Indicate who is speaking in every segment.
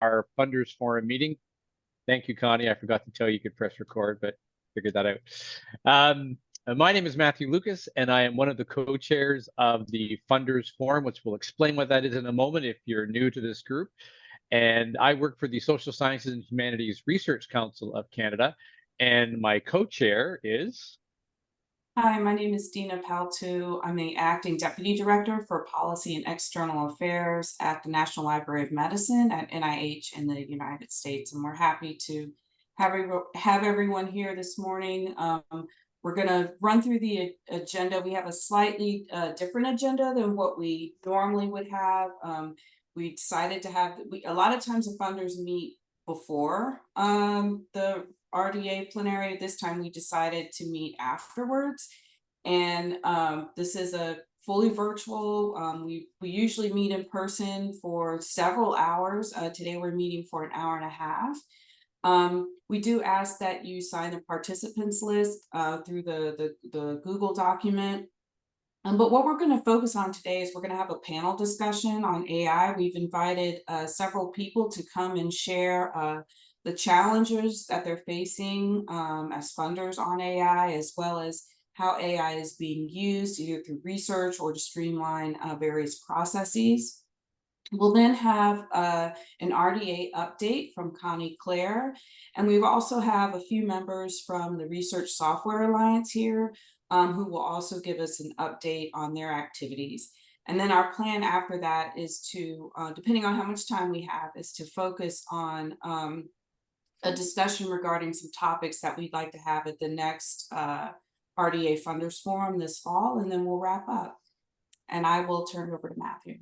Speaker 1: our Funders Forum meeting. Thank you, Connie. I forgot to tell you could press record, but figured that out. My name is Matthew Lucas, and I am one of the co-chairs of the Funders Forum, which will explain what that is in a moment if you're new to this group. And I work for the Social Sciences and Humanities Research Council of Canada, and my co-chair is...
Speaker 2: Hi, my name is Dina Paltu. I'm the Acting Deputy Director for Policy and External Affairs at the National Library of Medicine at NIH in the United States. And we're happy to have everyone here this morning. We're going to run through the agenda. We have a slightly different agenda than what we normally would have. We decided to have, a lot of times the funders meet before the RDA plenary. This time we decided to meet afterwards, and this is a fully virtual. We usually meet in person for several hours. Today we're meeting for an hour and a half. We do ask that you sign the participants list through the Google document. But what we're going to focus on today is we're going to have a panel discussion on AI. We've invited several people to come and share the challenges that they're facing as funders on AI, as well as how AI is being used either through research or to streamline various processes. We'll then have an RDA update from Connie Clare, and we also have a few members from the Research Software Alliance here who will also give us an update on their activities. And then our plan after that is to, depending on how much time we have, is to focus on a discussion regarding some topics that we'd like to have at the next RDA Funders Forum this fall, and then we'll wrap up. And I will turn it over to Matthew.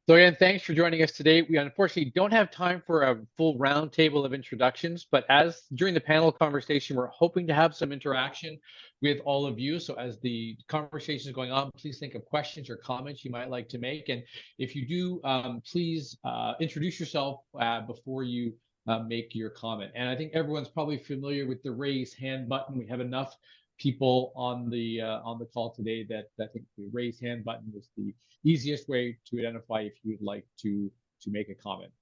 Speaker 1: So again, thanks for joining us today. We unfortunately don't have time for a full roundtable of introductions, but as during the panel conversation, we're hoping to have some interaction with all of you. So as the conversation is going on, please think of questions or comments you might like to make. And if you do, please introduce yourself before you make your comment. And I think everyone's probably familiar with the raise hand button. We have enough people on the call today that I think the raise hand button is the easiest way to identify if you'd like to make a comment.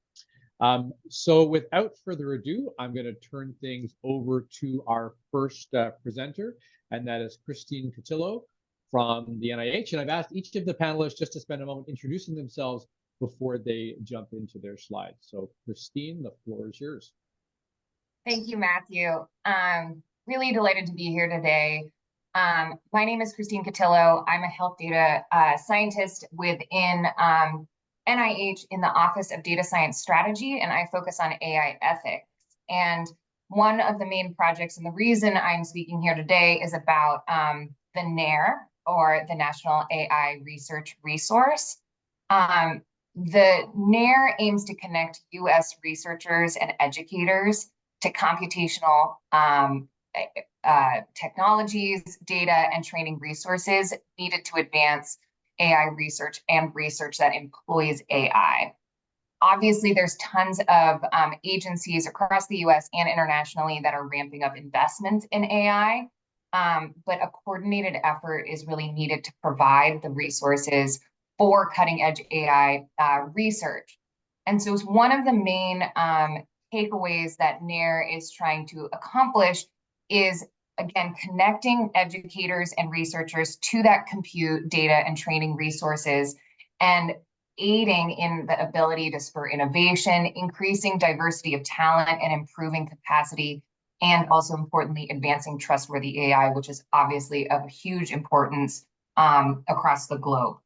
Speaker 1: So without further ado, I'm going to turn things over to our first presenter, and that is Christine Cotillo from the NIH. And I've asked each of the panelists just to spend a moment introducing themselves before they jump into their slides. So Christine, the floor is yours.
Speaker 3: Thank you, Matthew. Really delighted to be here today. My name is Christine Cotillo. I'm a health data scientist within NIH in the Office of Data Science Strategy, and I focus on AI ethics. And one of the main projects, and the reason I'm speaking here today, is about the NARE, or the National AI Research Resource. The NARE aims to connect U.S. researchers and educators to computational technologies, data, and training resources needed to advance AI research and research that employs AI. Obviously, there's tons of agencies across the US and internationally that are ramping up investments in AI, but a coordinated effort is really needed to provide the resources for cutting-edge AI research. And so one of the main takeaways that NARE is trying to accomplish is, again, connecting educators and researchers to that compute, data, and training resources, and aiding in the ability to spur innovation, increasing diversity of talent, and improving capacity, and also importantly, advancing trustworthy AI, which is obviously of huge importance across the globe.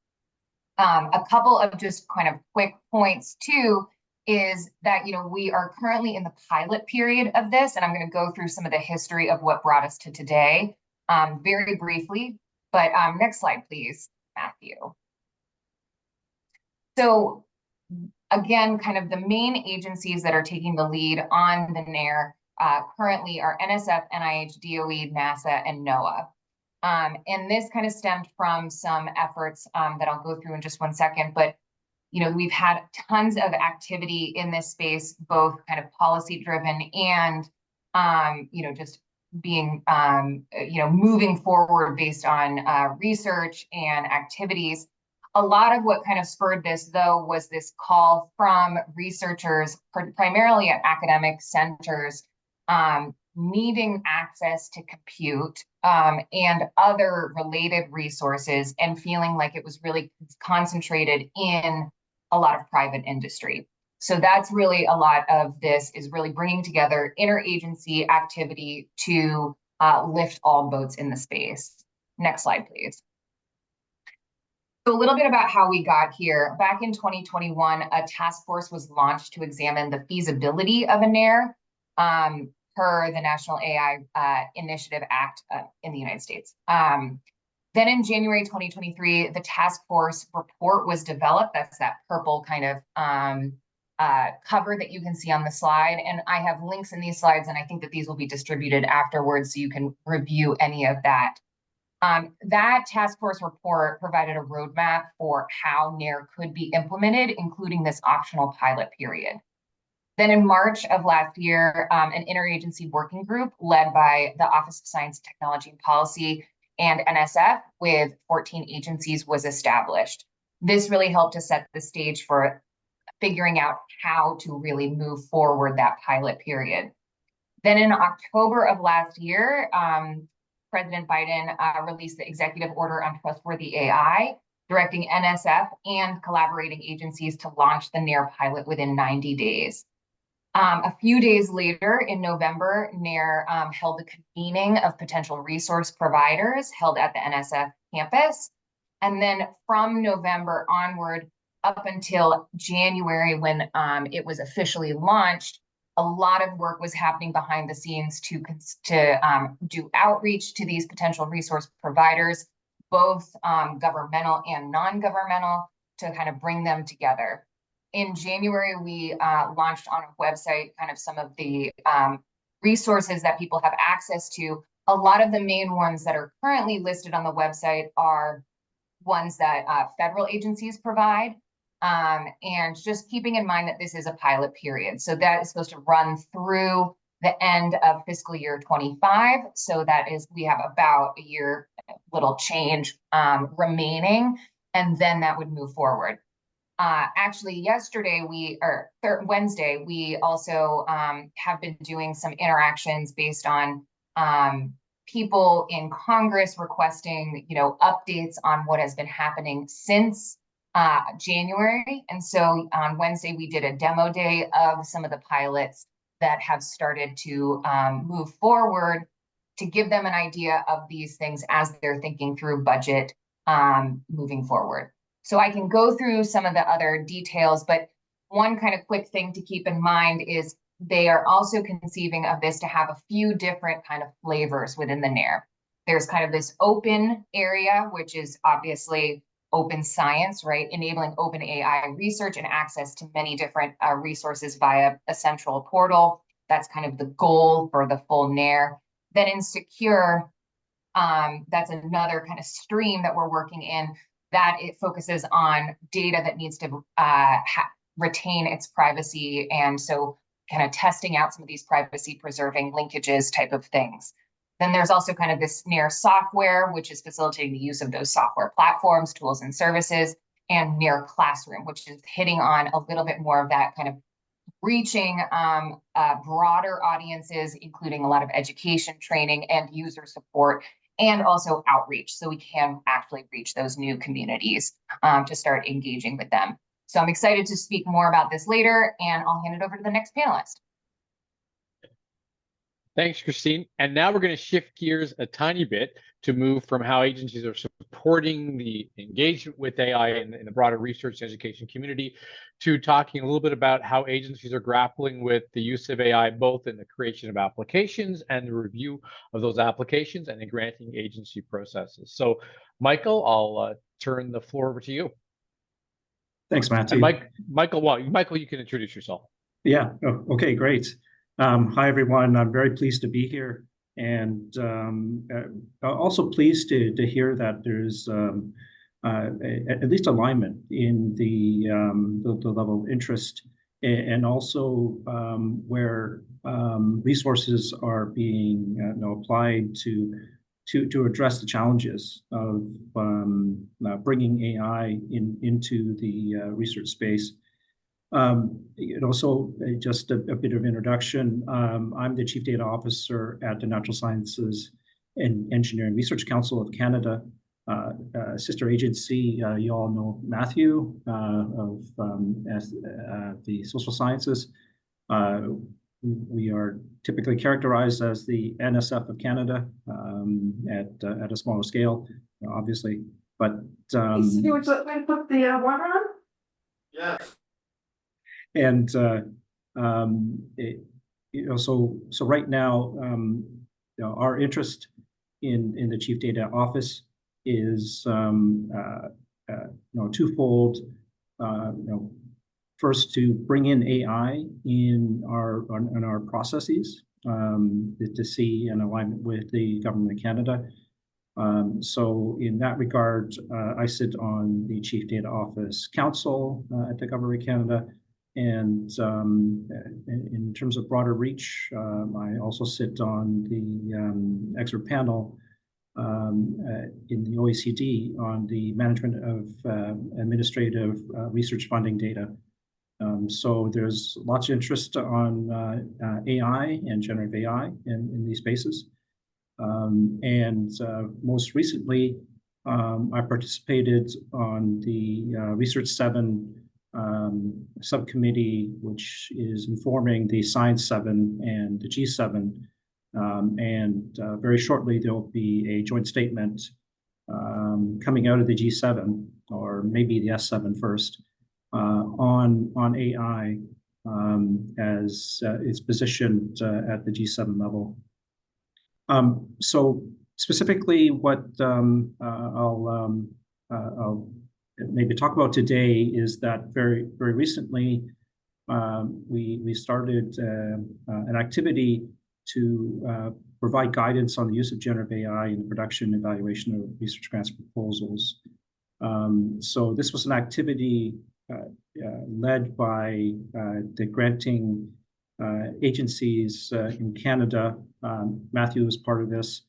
Speaker 3: A couple of just kind of quick points too is that, we are currently in the pilot period of this, and I'm going to go through some of the history of what brought us to today very briefly. But next slide, please, Matthew. So again, kind of the main agencies that are taking the lead on the NARE currently are NSF, NIH, DOE, NASA, and NOAA. And this kind of stemmed from some efforts that I'll go through in just one second, but we've had tons of activity in this space, both kind of policy driven and, just being, moving forward based on research and activities. A lot of what kind of spurred this, though, was this call from researchers, primarily at academic centers, needing access to compute and other related resources, and feeling like it was really concentrated in a lot of private industry. So that's really a lot of this, is really bringing together interagency activity to lift all boats in the space. Next slide, please. So a little bit about how we got here. Back in 2021, a task force was launched to examine the feasibility of a NAIR per the National AI Initiative Act in the United States. Then in January 2023, the task force report was developed. That's that purple kind of cover that you can see on the slide. And I have links in these slides, and I think that these will be distributed afterwards so you can review any of that. That task force report provided a roadmap for how NAIR could be implemented, including this optional pilot period. Then in March of last year, an interagency working group led by the Office of Science, Technology, and Policy and NSF with 14 agencies was established. This really helped to set the stage for figuring out how to really move forward that pilot period. Then in October of last year, President Biden released the executive order on trustworthy AI, directing NSF and collaborating agencies to launch the NAIR pilot within 90 days. A few days later, in November, NAIR held the convening of potential resource providers held at the NSF campus. And then from November onward, up until January, when it was officially launched, a lot of work was happening behind the scenes to do outreach to these potential resource providers, both governmental and non-governmental, to kind of bring them together. In January, we launched on a website kind of some of the resources that people have access to. A lot of the main ones that are currently listed on the website are ones that federal agencies provide. And just keeping in mind that this is a pilot period. So that is supposed to run through the end of fiscal year 25. So that is, we have about a year, little change remaining, and then that would move forward. Actually, Wednesday, we also have been doing some interactions based on people in Congress requesting, updates on what has been happening since January. And so on Wednesday, we did a demo day of some of the pilots that have started to move forward, to give them an idea of these things as they're thinking through budget moving forward. So I can go through some of the other details, but one kind of quick thing to keep in mind is they are also conceiving of this to have a few different kind of flavors within the NAIR. There's kind of this open area, which is obviously open science, right? Enabling open AI research and access to many different resources via a central portal. That's kind of the goal for the full NAIR. Then in secure, that's another kind of stream that we're working in, that it focuses on data that needs to retain its privacy. And so kind of testing out some of these privacy preserving linkages type of things. Then there's also kind of this NAIR software, which is facilitating the use of those software platforms, tools, and services, and NAIR Classroom, which is hitting on a little bit more of that kind of reaching broader audiences, including a lot of education, training, and user support, and also outreach, so we can actually reach those new communities to start engaging with them. So I'm excited to speak more about this later, and I'll hand it over to the next panelist.
Speaker 1: Thanks, Christine. And now we're going to shift gears a tiny bit to move from how agencies are supporting the engagement with AI in the broader research and education community to talking a little bit about how agencies are grappling with the use of AI, both in the creation of applications and the review of those applications and the granting agency processes. So, Michael, I'll turn the floor over to you.
Speaker 4: Thanks, Matthew.
Speaker 1: And Michael, you can introduce yourself.
Speaker 4: Yeah. Oh, okay, great. Hi, everyone. I'm very pleased to be here, and also pleased to hear that there's at least alignment in the level of interest, and also where resources are being applied to to address the challenges of bringing AI into the research space. Also, just a bit of introduction. I'm the Chief Data Officer at the Natural Sciences and Engineering Research Council of Canada, sister agency. You all know Matthew of the social sciences. We are typically characterized as the NSF of Canada at a smaller scale, obviously. But
Speaker 5: Would you let me put the water on?
Speaker 6: Yes.
Speaker 4: and so right now, our interest in the Chief Data Office is twofold. First, to bring in AI in our processes to see an alignment with the Government of Canada. So in that regard, I sit on the Chief Data Office Council at the Government of Canada. And in terms of broader reach, I also sit on the expert panel in the OECD on the management of administrative research funding data. So there's lots of interest on AI and generative AI in these spaces. And most recently, I participated on the Research 7 subcommittee, which is informing the Science 7 and the G7. And very shortly, there'll be a joint statement coming out of the G7, or maybe the S7 first, on AI as it's positioned at the G7 level. So specifically, what I'll maybe talk about today is that very recently we started an activity to provide guidance on the use of generative AI in the production and evaluation of research grants proposals. So this was an activity led by the granting agencies in Canada. Matthew was part of this.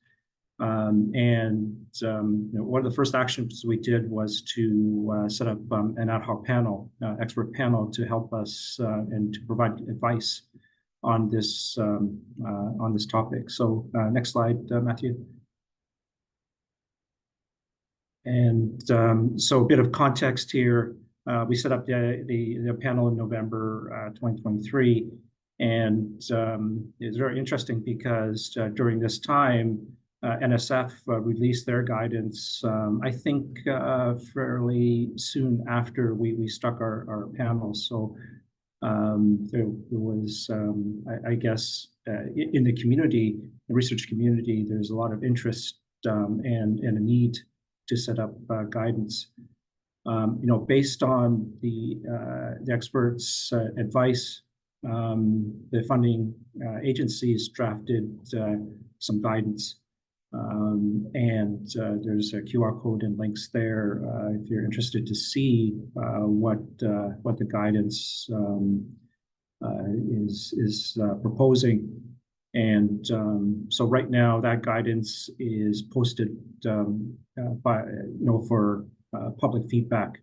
Speaker 4: And one of the first actions we did was to set up an ad hoc panel, expert panel, to help us and to provide advice on this topic. So next slide, Matthew. And so a bit of context here. We set up the panel in November 2023, and it's very interesting because during this time, NSF released their guidance, I think fairly soon after we struck our panel. So there was, I guess, in the community, the research community, there's a lot of interest and a need to set up guidance. Based on the experts' advice, the funding agencies drafted some guidance. And there's a QR code and links there if you're interested to see what the guidance is proposing. And so right now that guidance is posted for public feedback.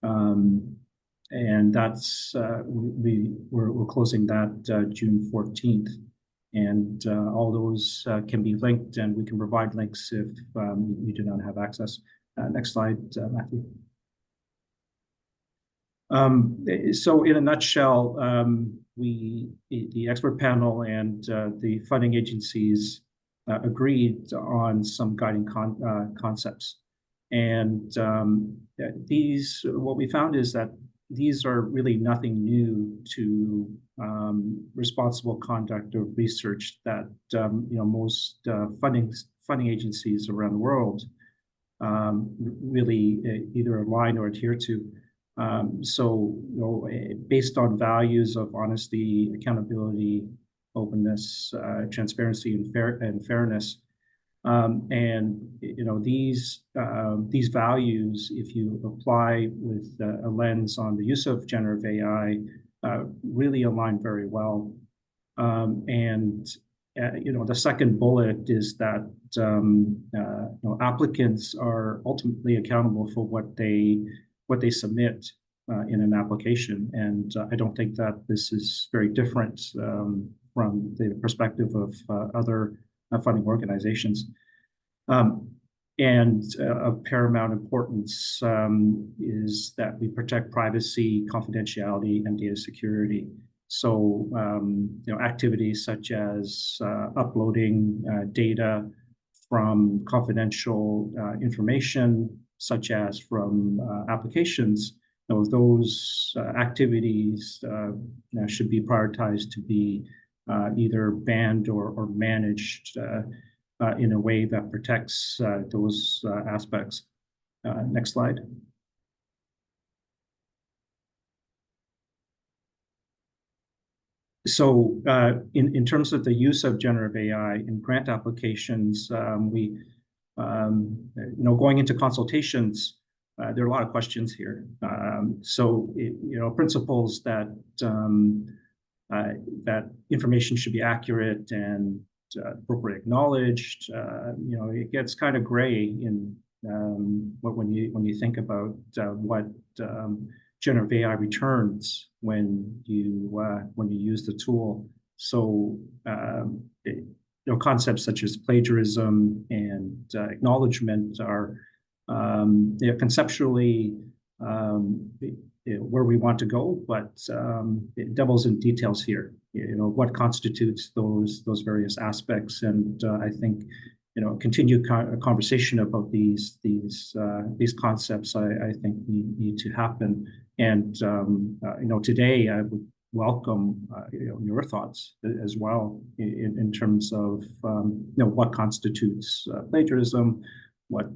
Speaker 4: And that's we're closing that June 14th. And all those can be linked, and we can provide links if you do not have access. Next slide, Matthew. So in a nutshell, the expert panel and the funding agencies agreed on some guiding concepts. And what we found is that these are really nothing new to responsible conduct of research that most funding agencies around the world really either align or adhere to. So based on values of honesty, accountability, openness, transparency, and fairness. And these values, if you apply with a lens on the use of generative AI, really align very well. And the second bullet is that applicants are ultimately accountable for what they submit in an application, and I don't think that this is very different from the perspective of other funding organizations. And of paramount importance is that we protect privacy, confidentiality, and data security. So, activities such as uploading data from confidential information, such as from applications, those activities should be prioritized to be either banned or managed in a way that protects those aspects. Next slide. So in terms of the use of generative AI in grant applications, we, going into consultations, there are a lot of questions here. So, principles that that information should be accurate and appropriately acknowledged. It gets kind of gray in when you think about what generative AI returns when you use the tool. So concepts such as plagiarism and acknowledgement are conceptually where we want to go, but it devil's in details here. What constitutes those various aspects, and I think continued conversation about these concepts I think need to happen. And today I would welcome your thoughts as well in terms of what constitutes plagiarism, what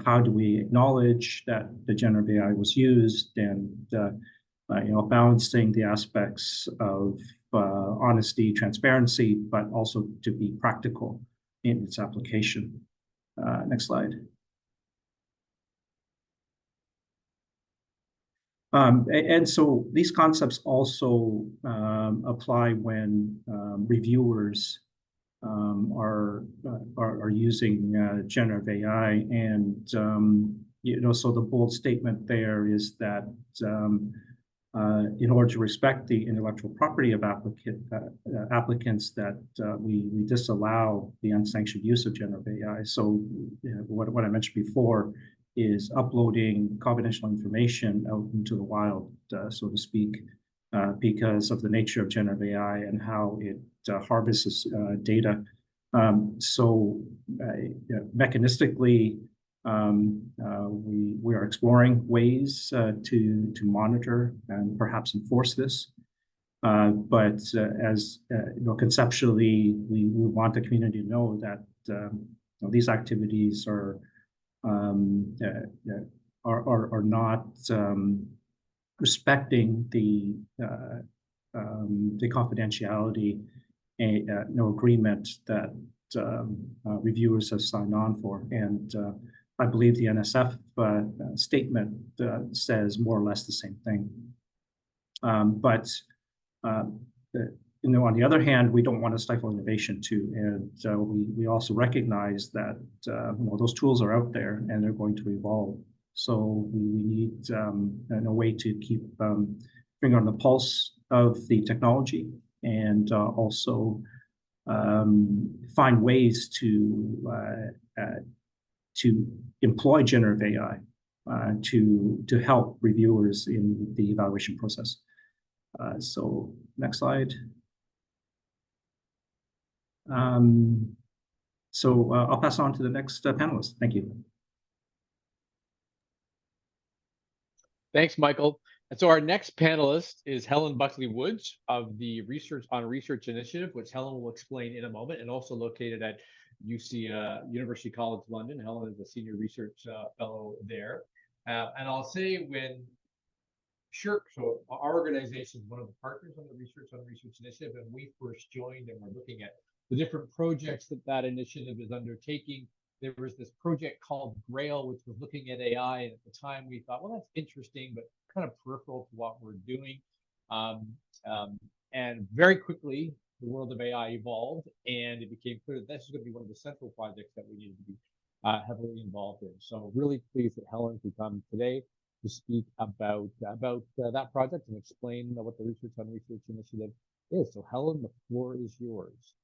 Speaker 4: how do we acknowledge that the generative AI was used, and balancing the aspects of honesty, transparency, but also to be practical in its application. Next slide. And so these concepts also apply when reviewers are using generative AI, and so the bold statement there is that in order to respect the intellectual property of applicants, that we disallow the unsanctioned use of generative AI. So what I mentioned before is uploading confidential information out into the wild, so to speak, because of the nature of generative AI and how it harvests data. So mechanistically, we are exploring ways to monitor and perhaps enforce this. But as conceptually, we want the community to know that these activities are not respecting the confidentiality agreement that reviewers have signed on for. And I believe the NSF statement says more or less the same thing. But on the other hand, we don't want to stifle innovation too, and we also recognize that those tools are out there and they're going to evolve. So we need a way to keep finger on the pulse of the technology, and also find ways to employ generative AI to help reviewers in the evaluation process. So next slide. So I'll pass on to the next panelist. Thank you.
Speaker 1: Thanks, Michael. And so our next panelist is Helen Buckley Woods of the Research on Research Initiative, which Helen will explain in a moment, and also located at University College London. Helen is a senior research fellow there. And I'll say so our organization is one of the partners on the Research on Research Initiative, and we first joined and we're looking at the different projects that initiative is undertaking. There was this project called Grail, which was looking at AI, and at the time we thought, well, that's interesting, but kind of peripheral to what we're doing. And very quickly, the world of AI evolved, and it became clear that this is going to be one of the central projects that we needed to be heavily involved in. So really pleased that Helen could come today to speak about that project and explain what the Research on Research initiative is. So Helen, the floor is yours.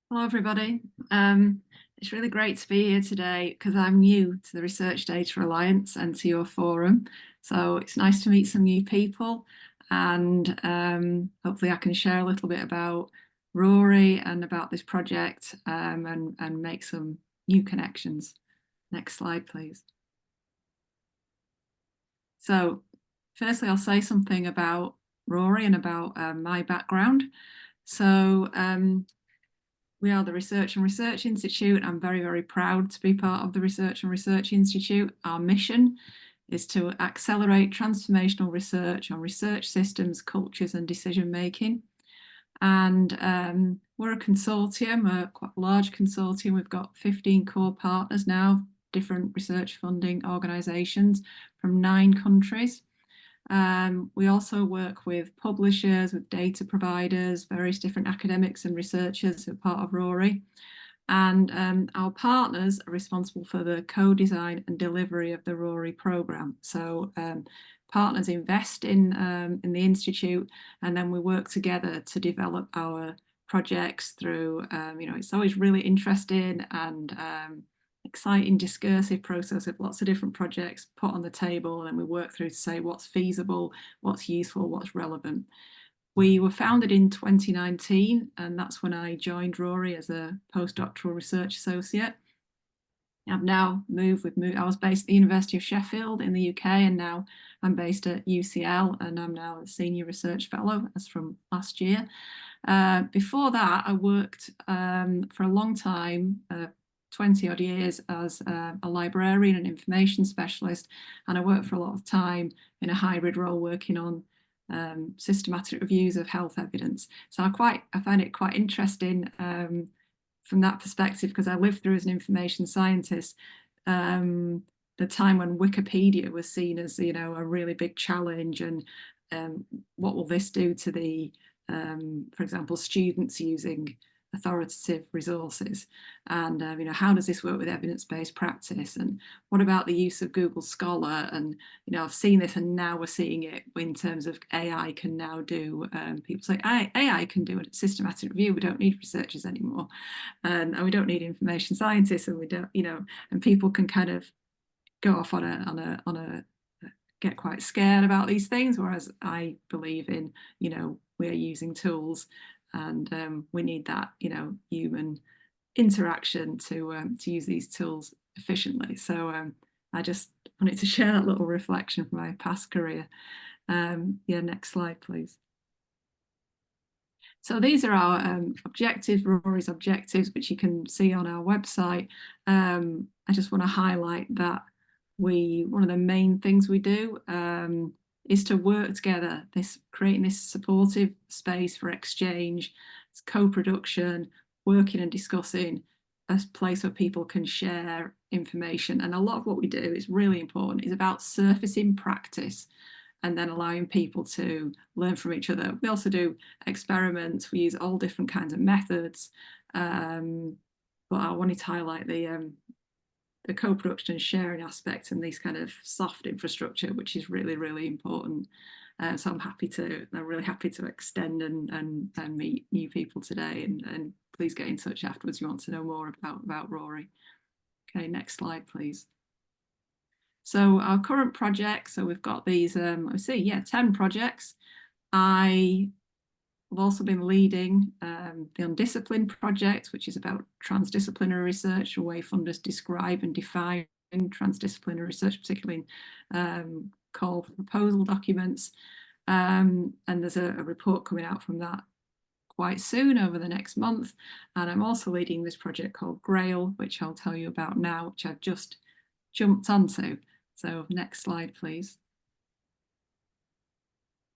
Speaker 6: Hello, everybody. It's really great to be here today because I'm new to the Research Data Alliance and to your forum. So it's nice to meet some new people, and hopefully I can share a little bit about Rory and about this project, and make some new connections. Next slide, please. So firstly, I'll say something about Rory and about my background. So we are the Research and Research Institute. I'm very, very proud to be part of the Research and Research Institute. Our mission is to accelerate transformational research on research systems, cultures, and decision making. And we're a consortium, a quite large consortium. We've got 15 core partners now, different research funding organisations from 9 countries. We also work with publishers, with data providers, various different academics and researchers who are part of Rory. And our partners are responsible for the co-design and delivery of the Rory programme. So partners invest in the Institute, and then we work together to develop our projects through, it's always really interesting and exciting discursive process of lots of different projects put on the table, and we work through to say what's feasible, what's useful, what's relevant. We were founded in 2019, and that's when I joined Rory as a postdoctoral research associate. I've now moved. I was based at the University of Sheffield in the UK, and now I'm based at UCL, and I'm now a senior research fellow as from last year. Before that, I worked for a long time, 20 odd years, as a librarian and information specialist, and I worked for a lot of time in a hybrid role working on systematic reviews of health evidence. So I find it quite interesting from that perspective, because I lived through as an information scientist the time when Wikipedia was seen as a really big challenge, and what will this do to the for example, students using authoritative resources, and how does this work with evidence-based practice, and what about the use of Google Scholar? And I've seen this, and now we're seeing it in terms of AI can now do, people say AI can do a systematic review, we don't need researchers anymore, and we don't need information scientists, and we don't, and people can kind of go off on a get quite scared about these things, whereas I believe in, we're using tools, and we need that, human interaction to use these tools efficiently. So I just wanted to share that little reflection from my past career. Next slide, please. So these are our objectives, Rory's objectives, which you can see on our website. I just want to highlight that one of the main things we do is to work together, creating this supportive space for exchange, co-production, working and discussing, a place where people can share information. And a lot of what we do is really important, is about surfacing practice and then allowing people to learn from each other. We also do experiments, we use all different kinds of methods, but I wanted to highlight the co-production and sharing aspect and these kind of soft infrastructure, which is really, really important. So I'm really happy to extend and meet new people today, and please get in touch afterwards if you want to know more about Rory. Okay, next slide, please. So our current projects, so we've got these, 10 projects. I have also been leading the Undisciplined project, which is about transdisciplinary research, the way funders describe and define transdisciplinary research, particularly in call for proposal documents. And there's a report coming out from that quite soon over the next month. And I'm also leading this project called Grail, which I'll tell you about now, which I've just jumped onto. So next slide, please.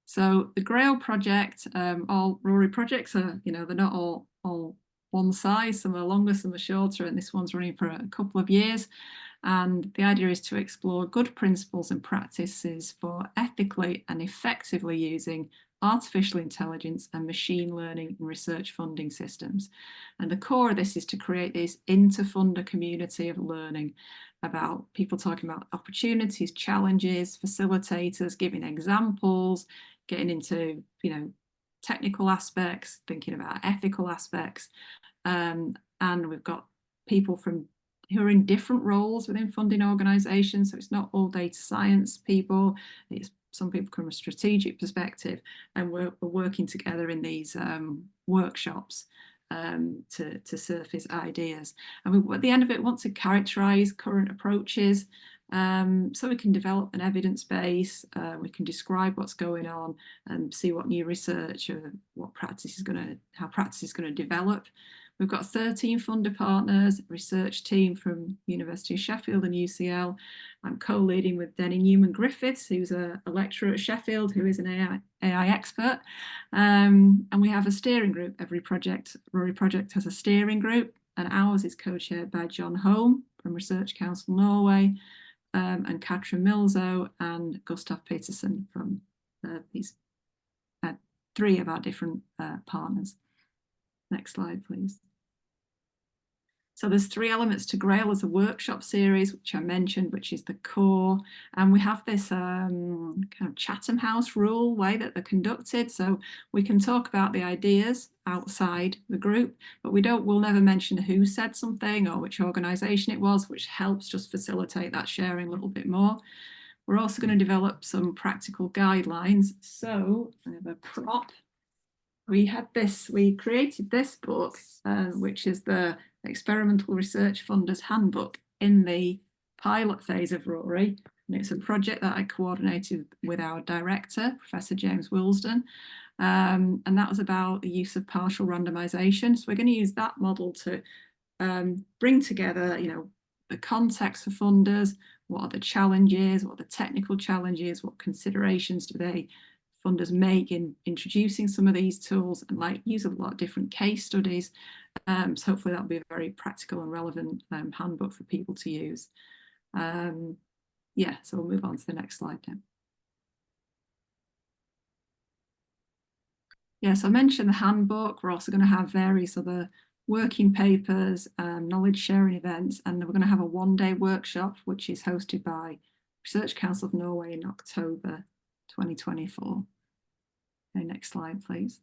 Speaker 6: So the Grail project, all Rory projects are, they're not all one size. Some are longer, some are shorter, and this one's running for a couple of years. And the idea is to explore good principles and practices for ethically and effectively using artificial intelligence and machine learning in research funding systems. And the core of this is to create this inter-funder community of learning about people talking about opportunities, challenges, facilitators, giving examples, getting into, technical aspects, thinking about ethical aspects. And we've got people who are in different roles within funding organisations. So it's not all data science people. It's some people from a strategic perspective, and we're working together in these workshops to surface ideas. And we, at the end of it, want to characterise current approaches, so we can develop an evidence base. We can describe what's going on and see what new research or how practice is going to develop. We've got 13 funder partners, a research team from University of Sheffield and UCL. I'm co-leading with Denny Newman-Griffiths, who's a lecturer at Sheffield, who is an AI expert. And we have a steering group. Every project, Rory project, has a steering group, and ours is co-chaired by John Holm from Research Council Norway, and Katrin Milzo and Gustav Petersen from these three of our different partners. Next slide, please. So there's 3 elements to GRAIL as a workshop series, which I mentioned, which is the core. And we have this kind of Chatham House rule way that they're conducted. So we can talk about the ideas outside the group, but we'll never mention who said something or which organisation it was, which helps just facilitate that sharing a little bit more. We're also going to develop some practical guidelines. So I have a prop. We created this book, which is the Experimental Research Funders Handbook in the pilot phase of Rory. And it's a project that I coordinated with our director, Professor James Wilsden. And that was about the use of partial randomization. So we're going to use that model to bring together, the context for funders, what are the challenges, what are the technical challenges, what considerations do funders make in introducing some of these tools, and use a lot of different case studies. So hopefully that'll be a very practical and relevant handbook for people to use. Yeah, so we'll move on to the next slide now. Yes, I mentioned the handbook. We're also going to have various other working papers, knowledge sharing events, and we're going to have a one-day workshop, which is hosted by Research Council of Norway in October 2024. Okay, next slide, please.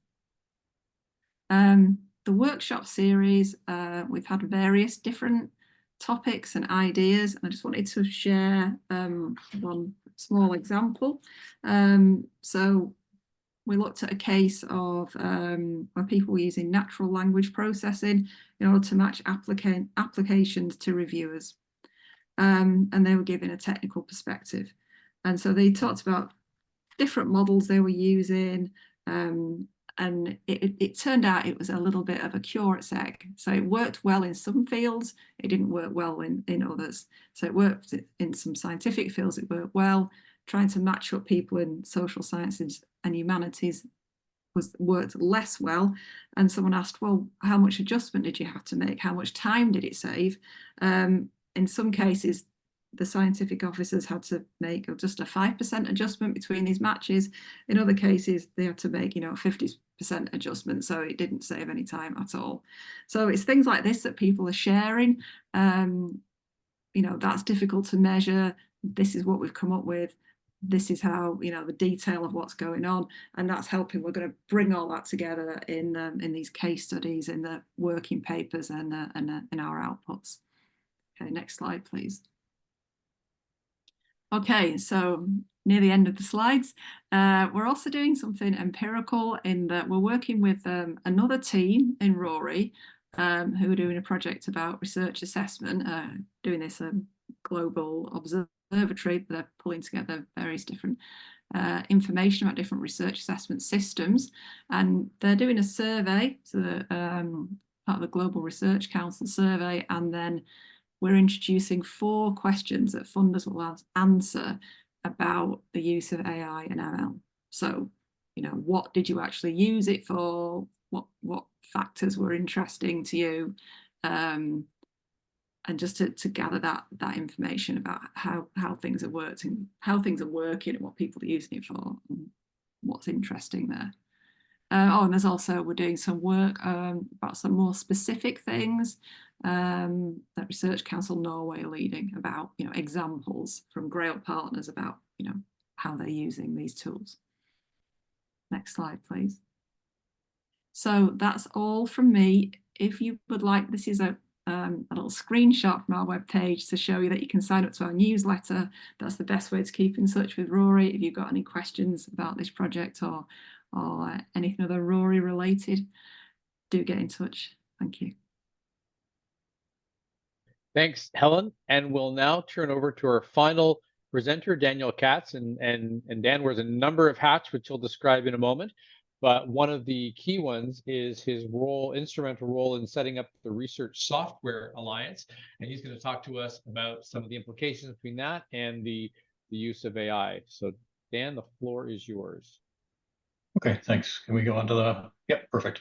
Speaker 6: The workshop series, we've had various different topics and ideas, and I just wanted to share one small example. So we looked at a case of where people were using natural language processing in order to match applications to reviewers, and they were given a technical perspective. And so they talked about different models they were using, and it turned out it was a little bit of a curate's egg. So it worked well in some fields, it didn't work well in others. So it worked in some scientific fields, it worked well. Trying to match up people in social sciences and humanities worked less well. And someone asked, well, how much adjustment did you have to make? How much time did it save? In some cases, the scientific officers had to make just a 5% adjustment between these matches. In other cases, they had to make, 50% adjustment. So it didn't save any time at all. So it's things like this that people are sharing. That's difficult to measure. This is what we've come up with. This is how, the detail of what's going on. And that's helping. We're going to bring all that together in these case studies, in the working papers and in our outputs. Okay, next slide, please. Okay, so near the end of the slides, we're also doing something empirical in that we're working with another team in Rory who are doing a project about research assessment, doing this global observatory. They're pulling together various different information about different research assessment systems, and they're doing a survey, so part of the Global Research Council survey, and then we're introducing 4 questions that funders will answer about the use of AI and ML. So, what did you actually use it for? What factors were interesting to you? And just to gather that information about how things are worked and how things are working and what people are using it for, and what what's interesting there. Oh, and there's also, we're doing some work about some more specific things that Research Council Norway are leading about, examples from Grail partners about, how they're using these tools. Next slide, please. So that's all from me. If you would like, this is a little screenshot from our webpage to show you that you can sign up to our newsletter. That's the best way to keep in touch with Rory. If you've got any questions about this project or anything other Rory related, do get in touch. Thank you.
Speaker 1: Thanks, Helen. And we'll now turn over to our final presenter, Daniel Katz. And Dan wears a number of hats, which he'll describe in a moment. But one of the key ones is his instrumental role in setting up the Research Software Alliance. And he's going to talk to us about some of the implications between that and the use of AI. So Dan, the floor is yours.
Speaker 7: Okay, thanks. Can we go on to the, yep, perfect.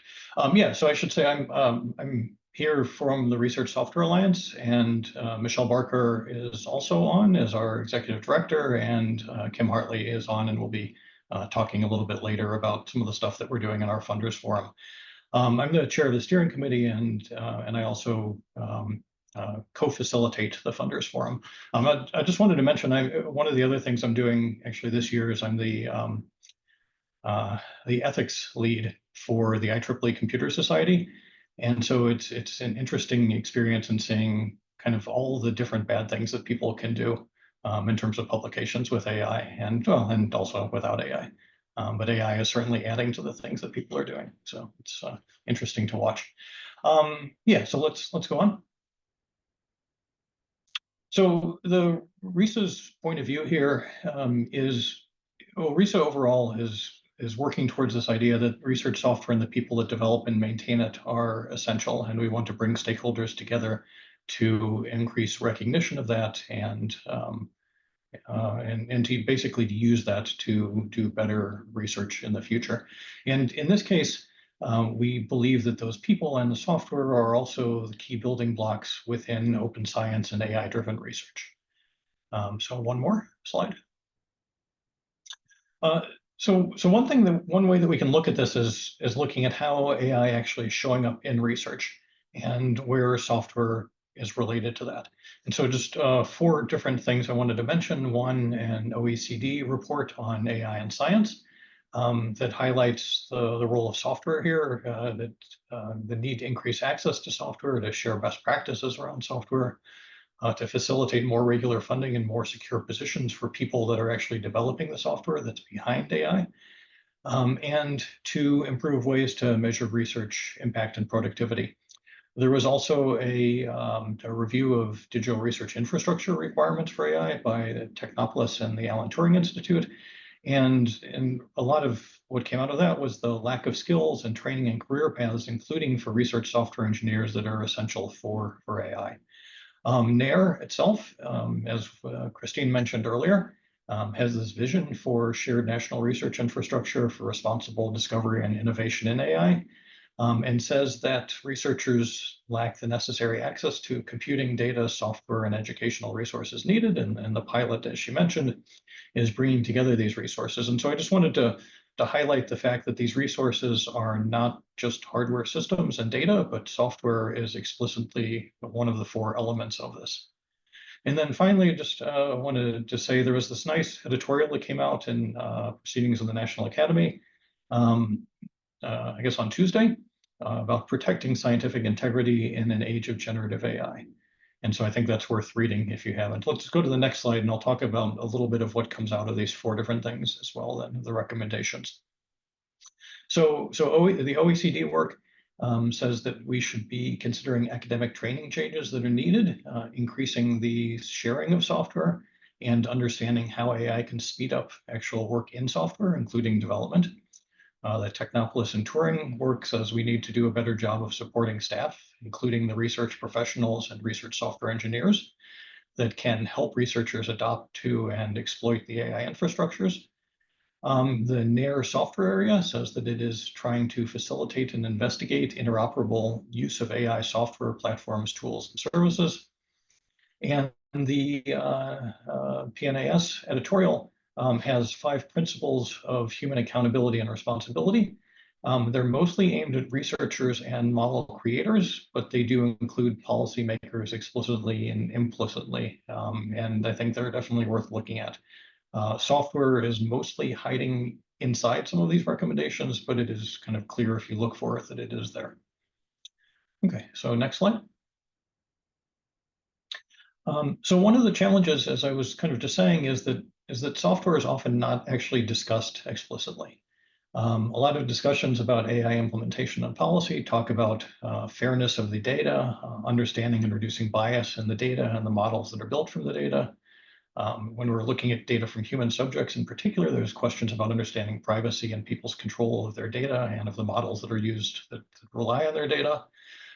Speaker 7: Yeah, so I should say I'm here from the Research Software Alliance, and Michelle Barker is also on as our executive director, and Kim Hartley is on and will be talking a little bit later about some of the stuff that we're doing in our Funders Forum. I'm the chair of the steering committee, and I also co-facilitate the Funders Forum. I just wanted to mention, one of the other things I'm doing actually this year is I'm the ethics lead for the IEEE Computer Society. And so it's an interesting experience in seeing kind of all the different bad things that people can do in terms of publications with AI and also without AI. But AI is certainly adding to the things that people are doing. So it's interesting to watch. Yeah, so let's go on. So the RISA's point of view here is, well, RISA overall is working towards this idea that research software and the people that develop and maintain it are essential, and we want to bring stakeholders together to increase recognition of that and to basically use that to do better research in the future. And in this case, we believe that those people and the software are also the key building blocks within open science and AI-driven research. So one more slide. So one way that we can look at this is looking at how AI actually is showing up in research and where software is related to that. And so just 4 different things I wanted to mention. One, an OECD report on AI and science that highlights the role of software here, the need to increase access to software, to share best practices around software, to facilitate more regular funding and more secure positions for people that are actually developing the software that's behind AI, and to improve ways to measure research impact and productivity. There was also a review of digital research infrastructure requirements for AI by Technopolis and the Alan Turing Institute. And a lot of what came out of that was the lack of skills and training and career paths, including for research software engineers that are essential for AI. NAIR itself, as Christine mentioned earlier, has this vision for shared national research infrastructure for responsible discovery and innovation in AI, and says that researchers lack the necessary access to computing data, software, and educational resources needed. And the pilot, as she mentioned, is bringing together these resources. And so I just wanted to highlight the fact that these resources are not just hardware systems and data, but software is explicitly one of the 4 elements of this. And then finally, just wanted to say there was this nice editorial that came out in Proceedings of the National Academy, I guess on Tuesday, about protecting scientific integrity in an age of generative AI. And so I think that's worth reading if you haven't. Let's go to the next slide, and I'll talk about a little bit of what comes out of these 4 different things as well, then the recommendations. So the OECD work says that we should be considering academic training changes that are needed, increasing the sharing of software, and understanding how AI can speed up actual work in software, including development. The Technopolis and Turing work says we need to do a better job of supporting staff, including the research professionals and research software engineers that can help researchers adopt to and exploit the AI infrastructures. The NAIR software area says that it is trying to facilitate and investigate interoperable use of AI software platforms, tools, and services. And the PNAS editorial has 5 principles of human accountability and responsibility. They're mostly aimed at researchers and model creators, but they do include policymakers explicitly and implicitly. And I think they're definitely worth looking at. Software is mostly hiding inside some of these recommendations, but it is kind of clear if you look for it that it is there. Okay, so next slide. So one of the challenges, as I was kind of just saying, is that software is often not actually discussed explicitly. A lot of discussions about AI implementation and policy talk about fairness of the data, understanding and reducing bias in the data and the models that are built from the data. When we're looking at data from human subjects in particular, there's questions about understanding privacy and people's control of their data and of the models that are used that rely on their data.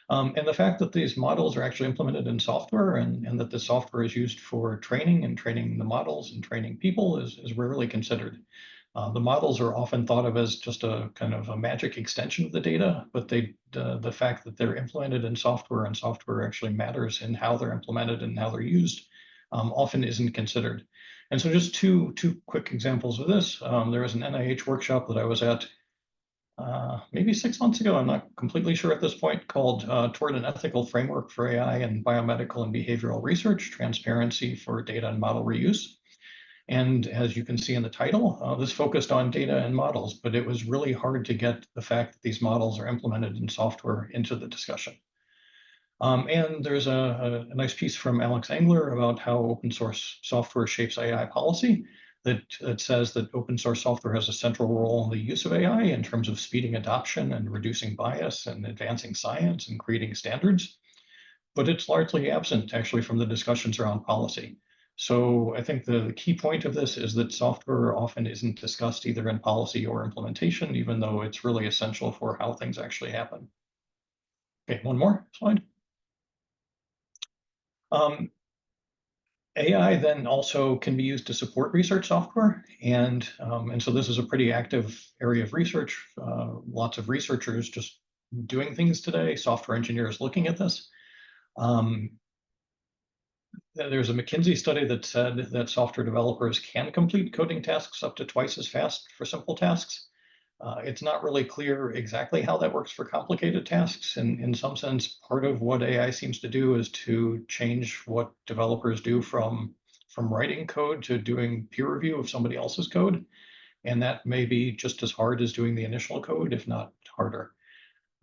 Speaker 7: And the fact that these models are actually implemented in software and that the software is used for training and training the models and training people is rarely considered. The models are often thought of as just a kind of a magic extension of the data, but the fact that they're implemented in software and software actually matters in how they're implemented and how they're used often isn't considered. And so just two quick examples of this. There was an NIH workshop that I was at maybe 6 months ago, I'm not completely sure at this point, called Toward an Ethical Framework for AI and Biomedical and Behavioral Research, Transparency for Data and Model Reuse. And as you can see in the title, this focused on data and models, but it was really hard to get the fact that these models are implemented in software into the discussion. And there's a nice piece from Alex Engler about how open source software shapes AI policy that says that open source software has a central role in the use of AI in terms of speeding adoption and reducing bias and advancing science and creating standards. But it's largely absent actually from the discussions around policy. So I think the key point of this is that software often isn't discussed either in policy or implementation, even though it's really essential for how things actually happen. Okay, one more slide. AI then also can be used to support research software. And so this is a pretty active area of research. Lots of researchers just doing things today, software engineers looking at this. There's a McKinsey study that said that software developers can complete coding tasks up to twice as fast for simple tasks. It's not really clear exactly how that works for complicated tasks. And in some sense, part of what AI seems to do is to change what developers do from writing code to doing peer review of somebody else's code. And that may be just as hard as doing the initial code, if not harder.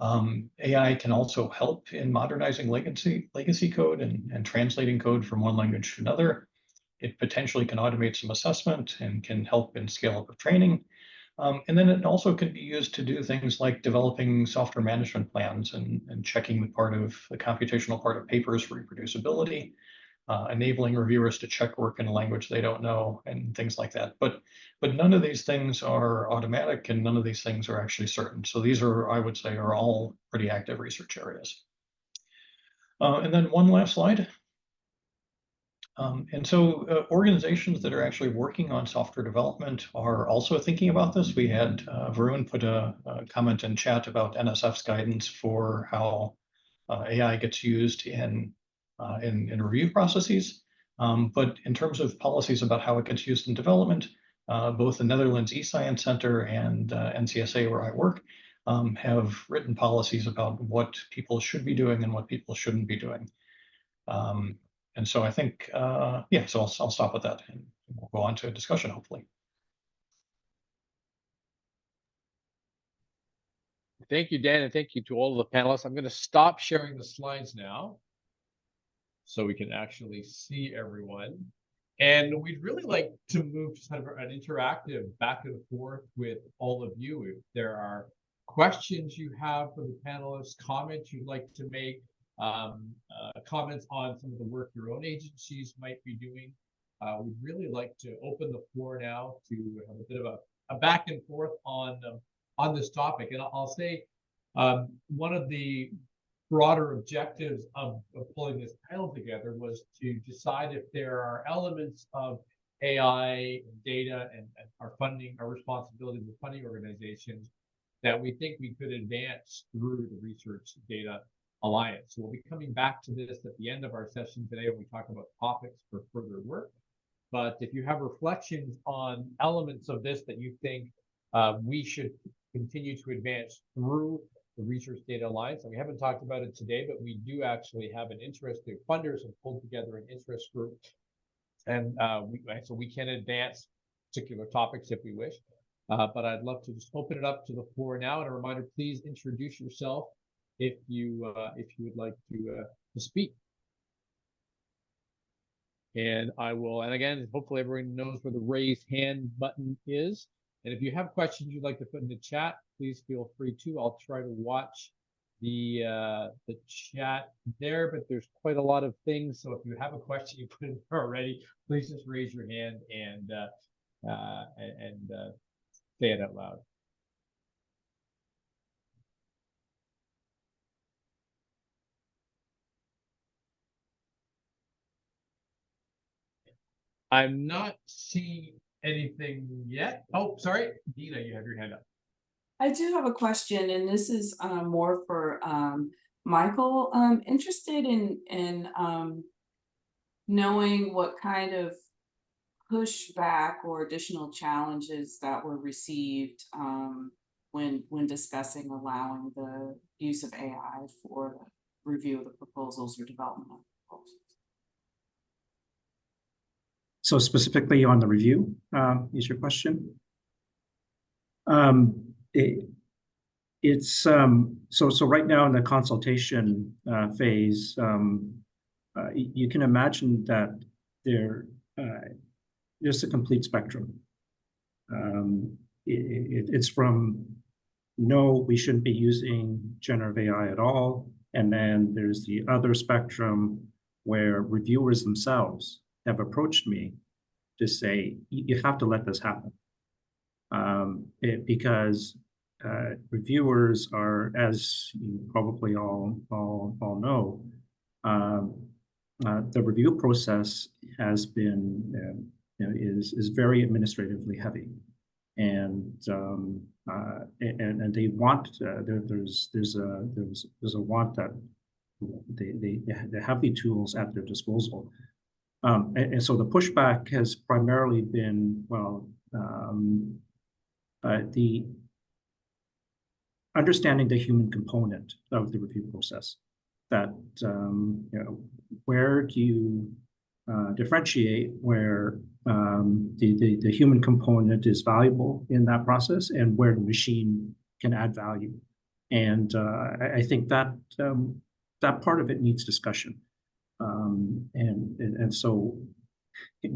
Speaker 7: AI can also help in modernizing legacy code and translating code from one language to another. It potentially can automate some assessment and can help in scale up of training. And then it also can be used to do things like developing software management plans and checking the computational part of papers for reproducibility, enabling reviewers to check work in a language they don't know, and things like that. But none of these things are automatic, and none of these things are actually certain. So these are, I would say, are all pretty active research areas. And then one last slide. And so organizations that are actually working on software development are also thinking about this. We had Varun put a comment in chat about NSF's guidance for how AI gets used in review processes. But in terms of policies about how it gets used in development, both the Netherlands eScience Center and NCSA, where I work, have written policies about what people should be doing and what people shouldn't be doing. And so I think, yeah, so I'll stop with that and we'll go on to a discussion, hopefully.
Speaker 1: Thank you, Dan, and thank you to all of the panelists. I'm going to stop sharing the slides now so we can actually see everyone. And we'd really like to move to kind of an interactive back and forth with all of you. If there are questions you have for the panelists, comments you'd like to make, comments on some of the work your own agencies might be doing. We'd really like to open the floor now to have a bit of a back and forth on this topic. And I'll say one of the broader objectives of pulling this panel together was to decide if there are elements of AI data and our funding, our responsibilities with funding organizations that we think we could advance through the Research Data Alliance. So we'll be coming back to this at the end of our session today when we talk about topics for further work. but if you have reflections on elements of this that you think we should continue to advance through the Research Data Alliance, and we haven't talked about it today, but we do actually have an interested funders have pulled together an interest group, and so we can advance particular topics if we wish. But I'd love to just open it up to the floor now. And a reminder, please introduce yourself if you would like to speak. And I will, and again, hopefully everyone knows where the raise hand button is. And if you have questions you'd like to put in the chat, please feel free to. I'll try to watch the chat there, but there's quite a lot of things. So if you have a question you put in there already, please just raise your hand and say it out loud. I'm not seeing anything yet. Oh, sorry, Dina, you have your hand up.
Speaker 2: I do have a question, and this is more for Michael. Interested in knowing what kind of pushback or additional challenges that were received when discussing allowing the use of AI for the review of the proposals or development of proposals.
Speaker 4: So specifically on the review, is your question? So right now in the consultation phase, you can imagine that there's a complete spectrum. It's from no, we shouldn't be using generative AI at all, and then there's the other spectrum where reviewers themselves have approached me to say, you have to let this happen. Because reviewers are, as you probably all know, the review process has been, is very administratively heavy. And they want, there's a want that they have the tools at their disposal. And so the pushback has primarily been, well, the understanding the human component of the review process. That where do you differentiate where the human component is valuable in that process, and where the machine can add value. And I think that that part of it needs discussion. And so, I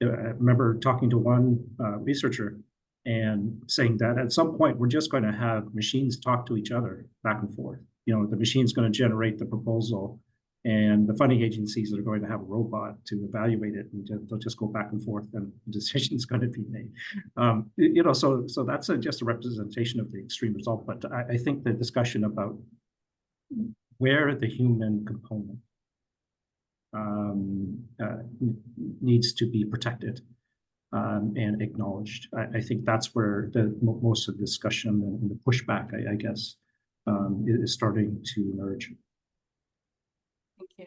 Speaker 4: remember talking to one researcher and saying that at some point we're just going to have machines talk to each other back and forth. The machine's going to generate the proposal, and the funding agencies are going to have a robot to evaluate it, and they'll just go back and forth, and the decision's going to be made. So that's just a representation of the extreme result. But I think the discussion about where the human component needs to be protected and acknowledged. I think that's where most of the discussion and the pushback, I guess, is starting to emerge.
Speaker 2: Thank you.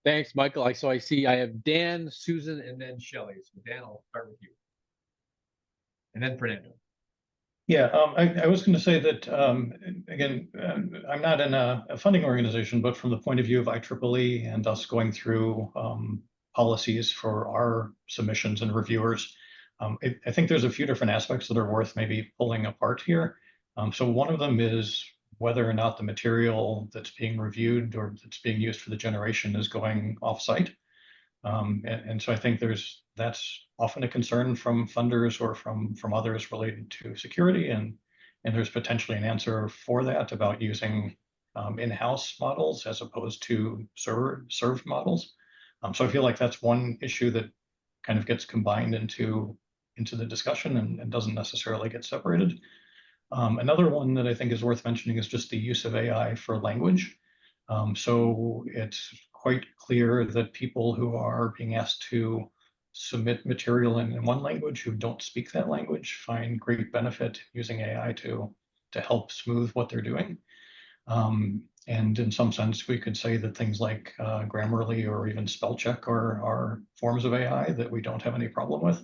Speaker 1: Thanks, Michael. So I see I have Dan, Susan, and then Shelley. So Dan, I'll start with you. And then Fernando.
Speaker 7: Yeah, I was going to say that, again, I'm not in a funding organization, but from the point of view of IEEE and us going through policies for our submissions and reviewers, I think there's a few different aspects that are worth maybe pulling apart here. So one of them is whether or not the material that's being reviewed or that's being used for the generation is going off-site. And so I think that's often a concern from funders or from others related to security, and there's potentially an answer for that about using in-house models as opposed to served models. So I feel like that's one issue that kind of gets combined into the discussion and doesn't necessarily get separated. Another one that I think is worth mentioning is just the use of AI for language. So it's quite clear that people who are being asked to submit material in one language who don't speak that language find great benefit using AI to help smooth what they're doing. And in some sense, we could say that things like Grammarly or even spell check are forms of AI that we don't have any problem with.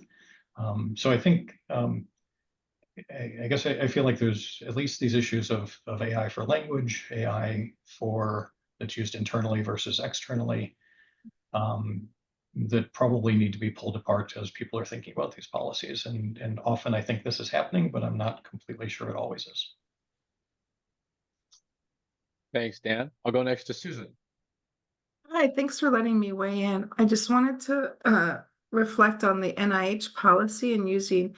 Speaker 7: So I think, I guess I feel like there's at least these issues of AI for language, AI for that's used internally versus externally, that probably need to be pulled apart as people are thinking about these policies. And often I think this is happening, but I'm not completely sure it always is.
Speaker 1: Thanks, Dan. I'll go next to Susan.
Speaker 5: Hi, thanks for letting me weigh in. I just wanted to reflect on the NIH policy and using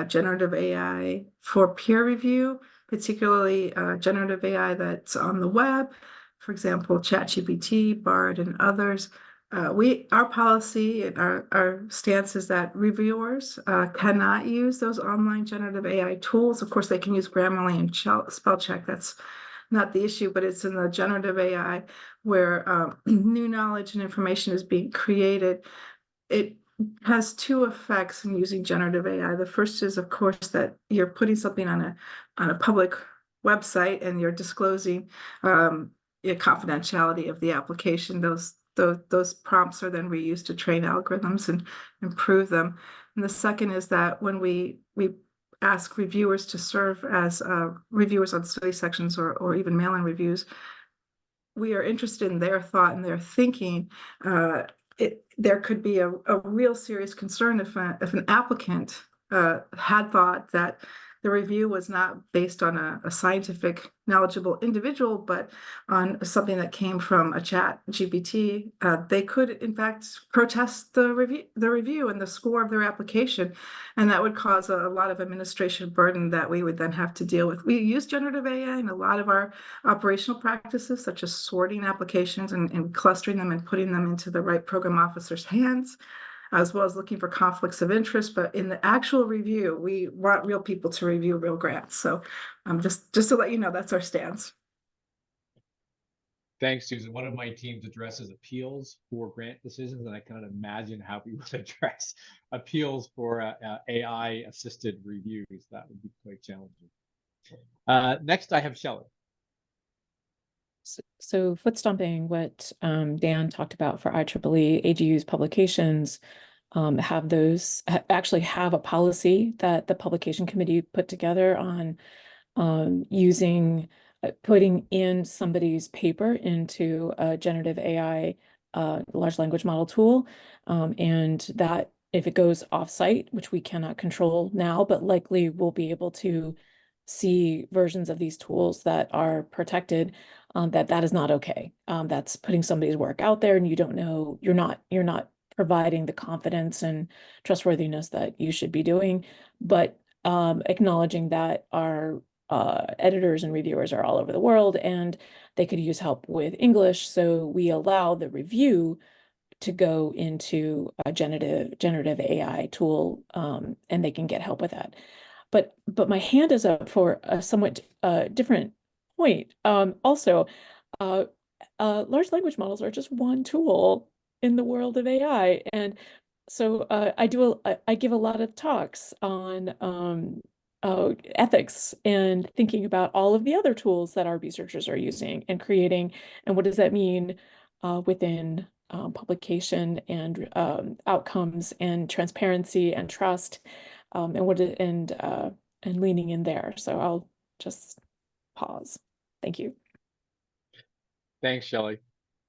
Speaker 5: generative AI for peer review, particularly generative AI that's on the web, for example, ChatGPT, Bard, and others. Our policy and our stance is that reviewers cannot use those online generative AI tools. Of course, they can use Grammarly and spell check. That's not the issue, but it's in the generative AI where new knowledge and information is being created. It has two effects in using generative AI. The first is, of course, that you're putting something on a public website and you're disclosing the confidentiality of the application. Those prompts are then reused to train algorithms and improve them. And the second is that when we ask reviewers to serve as reviewers on study sections or even mail-in reviews, we are interested in their thought and their thinking. There could be a real serious concern if an applicant had thought that the review was not based on a scientific, knowledgeable individual, but on something that came from a ChatGPT. They could, in fact, protest the review and the score of their application, and that would cause a lot of administration burden that we would then have to deal with. We use generative AI in a lot of our operational practices, such as sorting applications and clustering them and putting them into the right program officer's hands, as well as looking for conflicts of interest. But in the actual review, we want real people to review real grants. So just to let you know, that's our stance.
Speaker 1: Thanks, Susan. One of my teams addresses appeals for grant decisions, and I cannot imagine how we would address appeals for AI-assisted reviews. That would be quite challenging. Next, I have Shelley.
Speaker 8: So foot stomping what Dan talked about for IEEE, AGU's publications actually have a policy that the publication committee put together on using putting in somebody's paper into a generative AI large language model tool, and that if it goes off-site, which we cannot control now, but likely we'll be able to see versions of these tools that are protected, that is not okay. That's putting somebody's work out there, and you don't know, you're not providing the confidence and trustworthiness that you should be doing, but acknowledging that our editors and reviewers are all over the world and they could use help with English. So we allow the review to go into a generative AI tool, and they can get help with that. But my hand is up for a somewhat different point. Also, large language models are just one tool in the world of AI, and so I give a lot of talks on ethics and thinking about all of the other tools that our researchers are using and creating, and what does that mean within publication and outcomes and transparency and trust, and leaning in there. So I'll just pause. Thank you.
Speaker 1: Thanks, Shelley.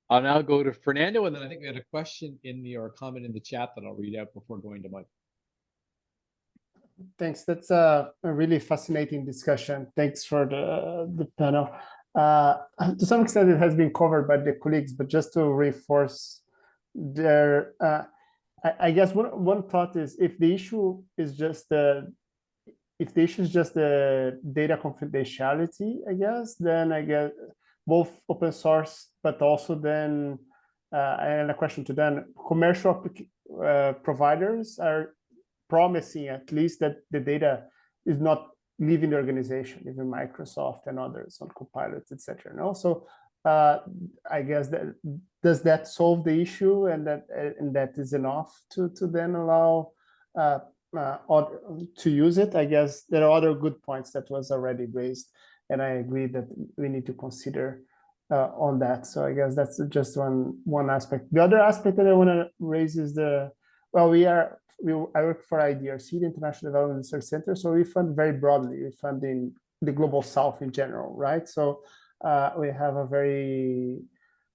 Speaker 1: I'll now go to Fernando, and then I think we had a question or a comment in the chat that I'll read out before going to Mike.
Speaker 9: Thanks. That's a really fascinating discussion. Thanks for the panel. To some extent, it has been covered by the colleagues, but just to reinforce there, I guess one thought is if the issue is just the data confidentiality, I guess, then I guess both open source, but also then, and a question to then, commercial providers are promising at least that the data is not leaving the organization, even Microsoft and others on Copilot, etc. And also, I guess that does that solve the issue, and that is enough to then allow to use it? I guess there are other good points that was already raised. and I agree that we need to consider on that. So I guess that's just one aspect. The other aspect that I want to raise is I work for IDRC, the International Development Research Center, so we fund very broadly. We fund in the Global South in general, right? So we have a very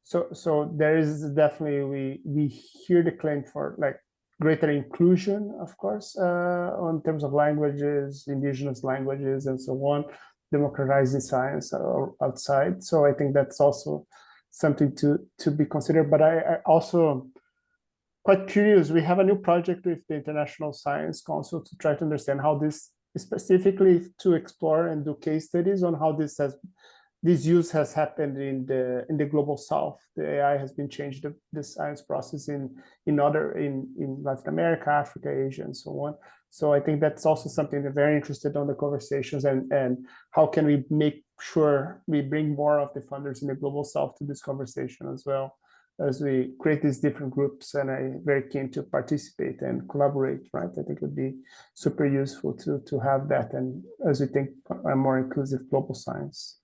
Speaker 9: so there is definitely we hear the claim for like greater inclusion, of course, on terms of languages, indigenous languages, and so on, democratizing science outside. So I think that's also something to be considered. But I also quite curious. We have a new project with the International Science Council to try to understand how this, specifically to explore and do case studies on how this use has happened in the Global South. The AI has been changed the science process in Latin America, Africa, Asia, and so on. So I think that's also something they're very interested on the conversations, and how can we make sure we bring more of the funders in the Global South to this conversation as well, as we create these different groups. And I'm very keen to participate and collaborate, right? I think it would be super useful to have that, and as we think a more inclusive global science.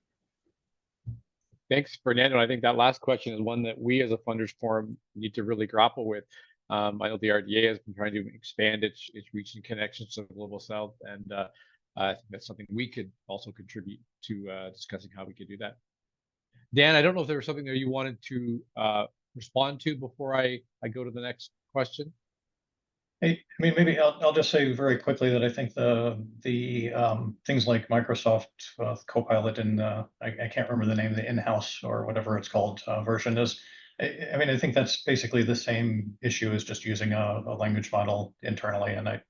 Speaker 1: Thanks, Fernando. I think that last question is one that we as a funders forum need to really grapple with. I know the RDA has been trying to expand its reach and connections to the Global South, and I think that's something we could also contribute to discussing how we could do that. Dan, I don't know if there was something there you wanted to respond to before I go to the next question.
Speaker 7: I mean, maybe I'll just say very quickly that I think the things like Microsoft Copilot and I can't remember the name, the in-house or whatever it's called version is. I mean, I think that's basically the same issue as just using a language model internally. And I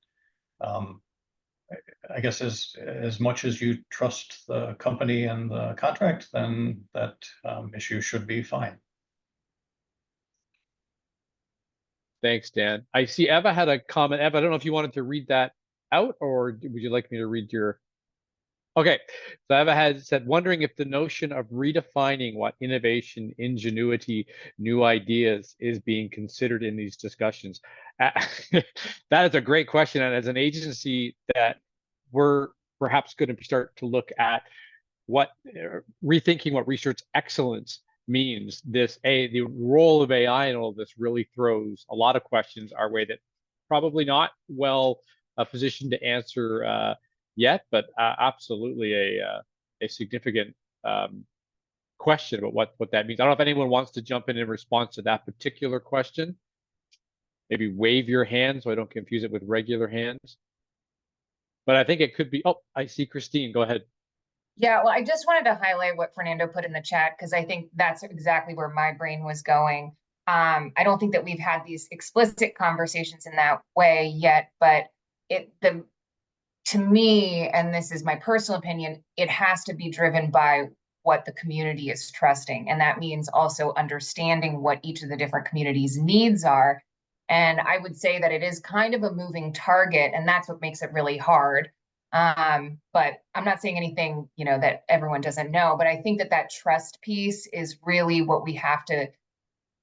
Speaker 7: guess as much as you trust the company and the contract, then that issue should be fine.
Speaker 1: Thanks, Dan. I see Eva had a comment. Eva, I don't know if you wanted to read that out, or would you like me to read your... Okay, so Eva had said, wondering if the notion of redefining what innovation, ingenuity, new ideas is being considered in these discussions. That is a great question. And as an agency that we're perhaps going to start to look at rethinking what research excellence means, the role of AI in all of this really throws a lot of questions our way that probably not well positioned to answer yet, but absolutely a significant question about what that means. I don't know if anyone wants to jump in response to that particular question. Maybe wave your hand so I don't confuse it with regular hands. But I think it could be, oh, I see Christine, go ahead.
Speaker 3: Yeah, well, I just wanted to highlight what Fernando put in the chat, because I think that's exactly where my brain was going. I don't think that we've had these explicit conversations in that way yet, but to me, and this is my personal opinion, it has to be driven by what the community is trusting. And that means also understanding what each of the different communities' needs are. And I would say that it is kind of a moving target, and that's what makes it really hard. But I'm not saying anything, that everyone doesn't know, but I think that trust piece is really what we have to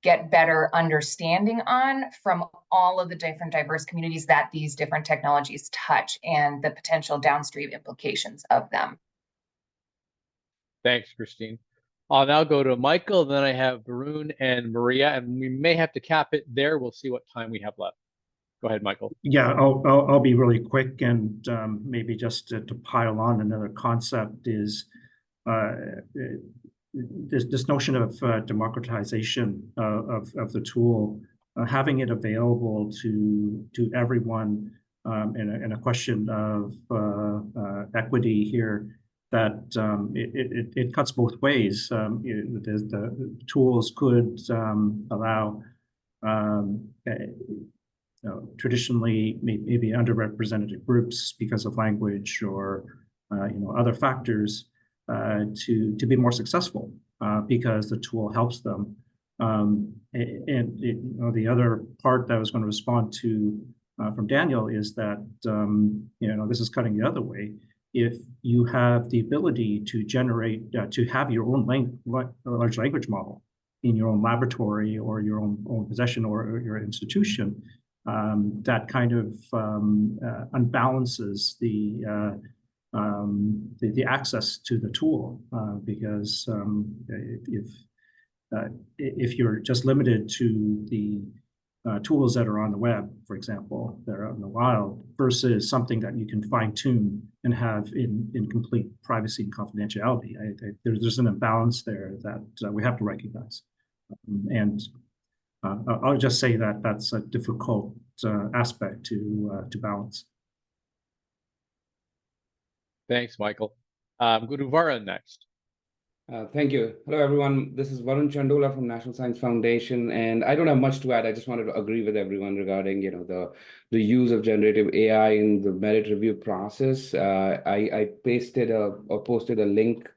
Speaker 3: get better understanding on from all of the different diverse communities that these different technologies touch and the potential downstream implications of them.
Speaker 1: Thanks, Christine. I'll now go to Michael, then I have Varun and Maria, and we may have to cap it there. We'll see what time we have left. Go ahead, Michael.
Speaker 4: Yeah, I'll be really quick, and maybe just to pile on another concept is this notion of democratization of the tool, having it available to everyone, and a question of equity here, that it cuts both ways. The tools could allow traditionally maybe underrepresented groups because of language or other factors to be more successful because the tool helps them. And the other part that I was going to respond to from Daniel is that this is cutting the other way. If you have the ability to generate to have your own large language model in your own laboratory or your own possession or your institution, that kind of unbalances the the access to the tool, because if you're just limited to the tools that are on the web, for example, that are out in the wild, versus something that you can fine tune and have in complete privacy and confidentiality, there's an imbalance there that we have to recognize. And I'll just say that that's a difficult aspect to balance.
Speaker 1: Thanks, Michael. Go to Varun next.
Speaker 10: Thank you. Hello, everyone. This is Varun Chandola from National Science Foundation, and I don't have much to add. I just wanted to agree with everyone regarding, the use of generative AI in the merit review process. I posted a link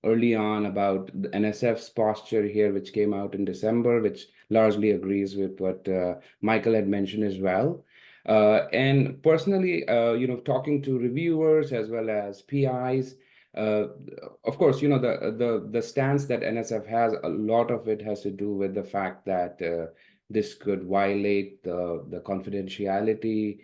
Speaker 10: early on about the NSF's posture here, which came out in December, which largely agrees with what Michael had mentioned as well. And personally, talking to reviewers as well as PIs. Of course, the stance that NSF has, a lot of it has to do with the fact that this could violate the confidentiality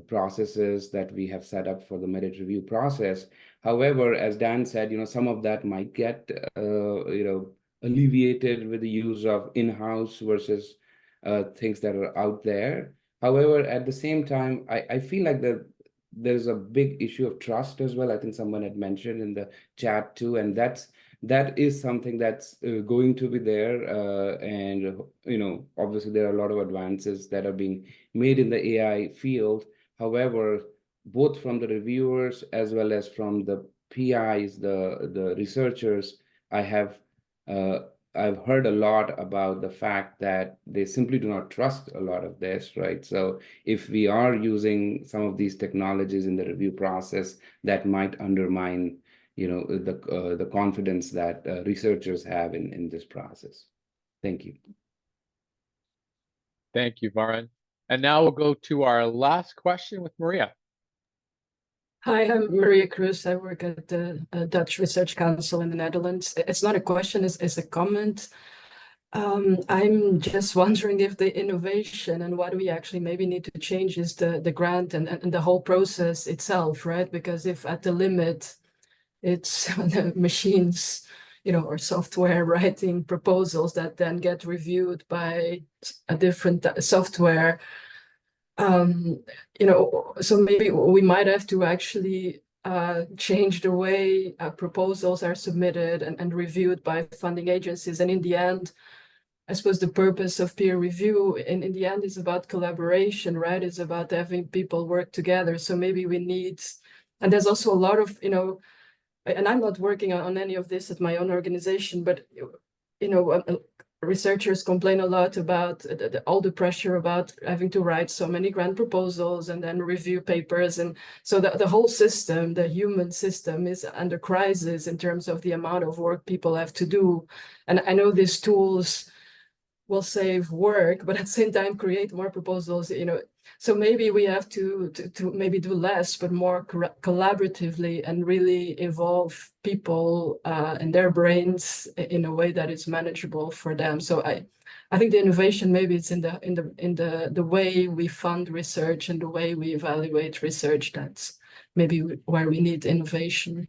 Speaker 10: processes that we have set up for the merit review process. However, as Dan said, some of that might get alleviated with the use of in-house versus things that are out there. However, at the same time, I feel like there's a big issue of trust as well. I think someone had mentioned in the chat too, and that is something that's going to be there. And obviously there are a lot of advances that are being made in the AI field. However, both from the reviewers as well as from the PIs, the researchers, I've heard a lot about the fact that they simply do not trust a lot of this, right? So if we are using some of these technologies in the review process, that might undermine, the confidence that researchers have in this process. Thank you.
Speaker 1: Thank you, Varun. And now we'll go to our last question with Maria.
Speaker 11: Hi, I'm Maria Cruz. I work at the Dutch Research Council in the Netherlands. It's not a question, it's a comment. I'm just wondering if the innovation and what we actually maybe need to change is the grant and the whole process itself, right? Because if at the limit, it's the machines, or software writing proposals that then get reviewed by a different software, so maybe we might have to actually change the way proposals are submitted and reviewed by funding agencies. And in the end, I suppose the purpose of peer review in the end is about collaboration, right? It's about having people work together. So maybe we need, and there's also a lot of, and I'm not working on any of this at my own organization, but, researchers complain a lot about all the pressure about having to write so many grant proposals and then review papers. And so the whole system, the human system, is under crisis in terms of the amount of work people have to do. And I know these tools will save work, but at the same time create more proposals, So maybe we have to maybe do less, but more collaboratively and really involve people and their brains in a way that is manageable for them. So I think the innovation maybe it's in the way we fund research and the way we evaluate research. That's maybe where we need innovation.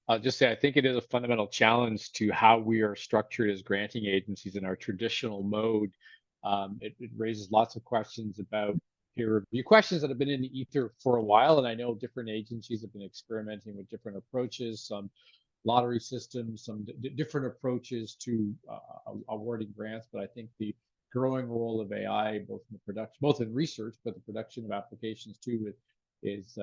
Speaker 1: I'll just say, I think it is a fundamental challenge to how we are structured as granting agencies in our traditional mode. It raises lots of questions about peer review, questions that have been in the ether for a while. And I know different agencies have been experimenting with different approaches, some lottery systems, some different approaches to awarding grants. But I think the growing role of AI, both in the production, both in research, but the production of applications too, is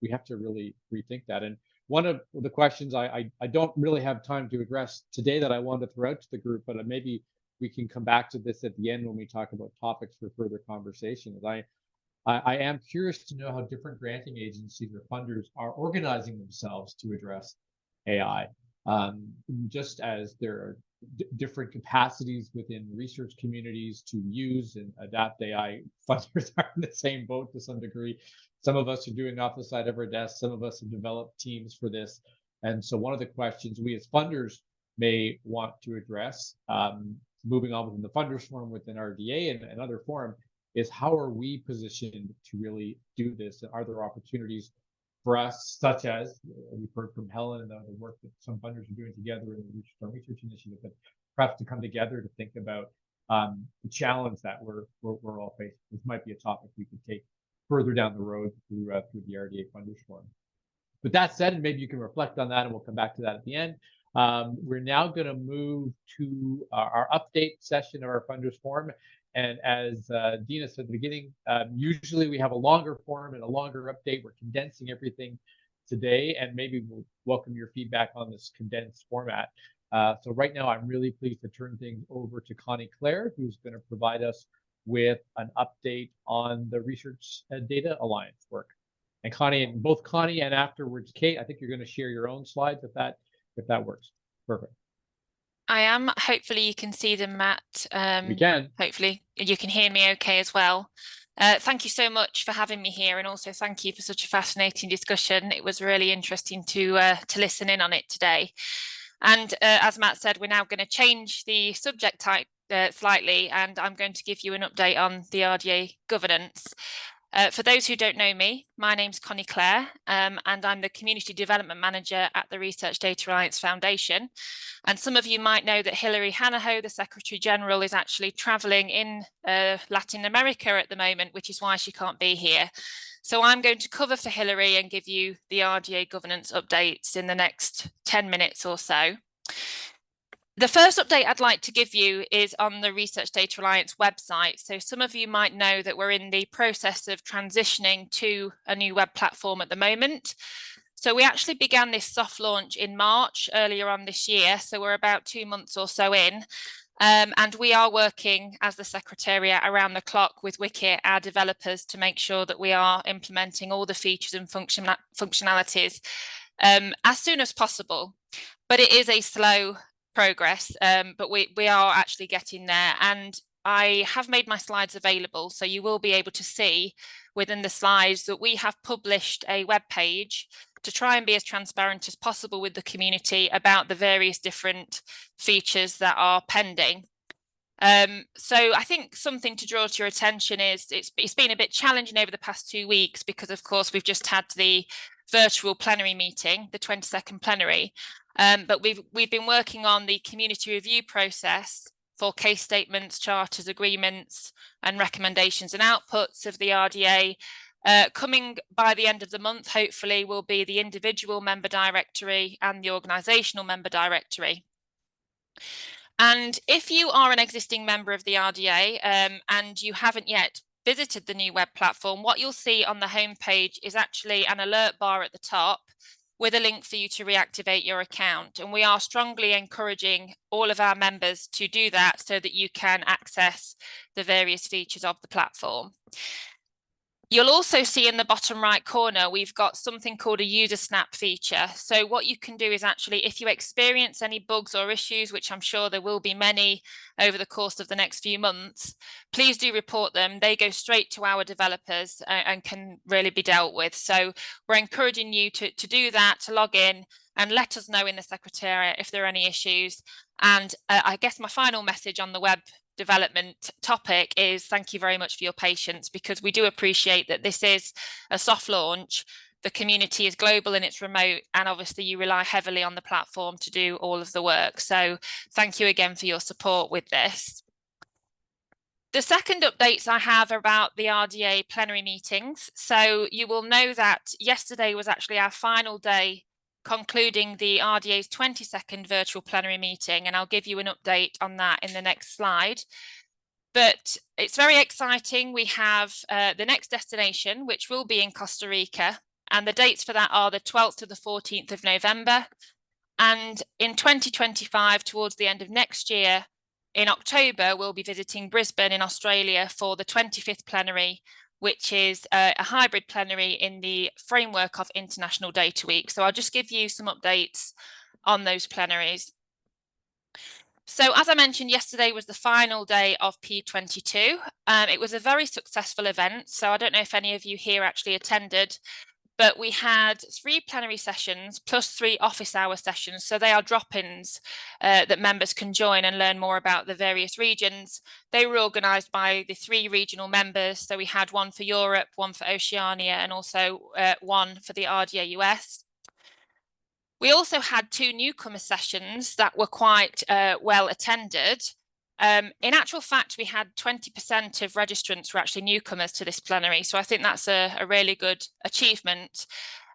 Speaker 1: we have to really rethink that. And one of the questions I don't really have time to address today that I wanted to throw out to the group, but maybe we can come back to this at the end when we talk about topics for further conversation. I am curious to know how different granting agencies or funders are organizing themselves to address AI, just as there are different capacities within research communities to use and adapt AI. Funders are in the same boat to some degree. Some of us are doing off the side of our desks. Some of us have developed teams for this. And so one of the questions we as funders may want to address, moving on within the funders forum, within RDA and other forum, is how are we positioned to really do this? And are there opportunities for us, such as we've heard from Helen and the work that some funders are doing together in the research initiative, but perhaps to come together to think about the challenge that we're all facing. This might be a topic we could take further down the road through the RDA Funders Forum. With that said, and maybe you can reflect on that, and we'll come back to that at the end. We're now going to move to our update session of our Funders Forum. And as Dina said at the beginning, usually we have a longer forum and a longer update. We're condensing everything today, and maybe we'll welcome your feedback on this condensed format. So right now, I'm really pleased to turn things over to Connie Clare, who's going to provide us with an update on the Research Data Alliance work. And Connie, and both Connie and afterwards, Kate, I think you're going to share your own slides if that works. Perfect.
Speaker 12: I am. Hopefully you can see them, Matt.
Speaker 1: We can.
Speaker 12: Hopefully you can hear me okay as well. Thank you so much for having me here, and also thank you for such a fascinating discussion. It was really interesting to listen in on it today. And as Matt said, we're now going to change the subject type slightly, and I'm going to give you an update on the RDA governance. For those who don't know me, my name's Connie Clare, and I'm the Community Development Manager at the Research Data Alliance Foundation. And some of you might know that Hilary Hanaho, the Secretary General, is actually travelling in Latin America at the moment, which is why she can't be here. So I'm going to cover for Hilary and give you the RDA governance updates in the next 10 minutes or so. The first update I'd like to give you is on the Research Data Alliance website. So some of you might know that we're in the process of transitioning to a new web platform at the moment. So we actually began this soft launch in March earlier on this year. So we're about 2 months or so in. And we are working as the Secretariat around the clock with Wicked, our developers, to make sure that we are implementing all the features and functionalities as soon as possible. But it is a slow progress, but we are actually getting there. And I have made my slides available, so you will be able to see within the slides that we have published a web page to try and be as transparent as possible with the community about the various different features that are pending. So I think something to draw to your attention is it's been a bit challenging over the past 2 weeks because, of course, we've just had the virtual plenary meeting, the 22nd plenary, but we've been working on the community review process for case statements, charters, agreements, and recommendations and outputs of the RDA. Coming by the end of the month, hopefully, will be the individual member directory and the organisational member directory. And if you are an existing member of the RDA and you haven't yet visited the new web platform, what you'll see on the homepage is actually an alert bar at the top with a link for you to reactivate your account. And we are strongly encouraging all of our members to do that so that you can access the various features of the platform. You'll also see in the bottom right corner, we've got something called a user snap feature. So what you can do is actually, if you experience any bugs or issues, which I'm sure there will be many over the course of the next few months, please do report them. They go straight to our developers and can really be dealt with. So we're encouraging you to do that, to log in and let us know in the Secretariat if there are any issues. And I guess my final message on the web development topic is thank you very much for your patience, because we do appreciate that this is a soft launch. The community is global and it's remote, and obviously you rely heavily on the platform to do all of the work. So thank you again for your support with this. The second updates I have are about the RDA plenary meetings. So you will know that yesterday was actually our final day concluding the RDA's 22nd virtual plenary meeting, and I'll give you an update on that in the next slide. But it's very exciting. We have the next destination, which will be in Costa Rica, and the dates for that are the 12th to the 14th of November. And in 2025, towards the end of next year, in October, we'll be visiting Brisbane in Australia for the 25th plenary, which is a hybrid plenary in the framework of International Data Week. So I'll just give you some updates on those plenaries. So as I mentioned, yesterday was the final day of P22. It was a very successful event. So I don't know if any of you here actually attended, but we had 3 plenary sessions plus 3 office hour sessions. So they are drop-ins that members can join and learn more about the various regions. They were organised by the 3 regional members. So we had one for Europe, one for Oceania, and also one for the RDA US. We also had 2 newcomer sessions that were quite well attended. In actual fact, we had 20% of registrants were actually newcomers to this plenary. So I think that's a really good achievement.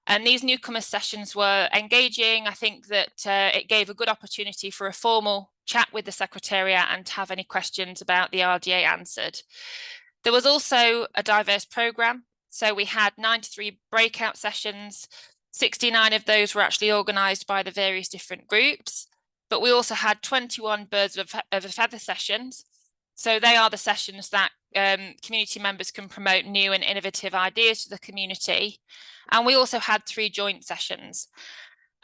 Speaker 12: And these newcomer sessions were engaging. I think that it gave a good opportunity for a formal chat with the Secretariat and to have any questions about the RDA answered. There was also a diverse programme. So we had 93 breakout sessions. 69 of those were actually organised by the various different groups. But we also had 21 birds of a feather sessions. So they are the sessions that community members can promote new and innovative ideas to the community. And we also had 3 joint sessions.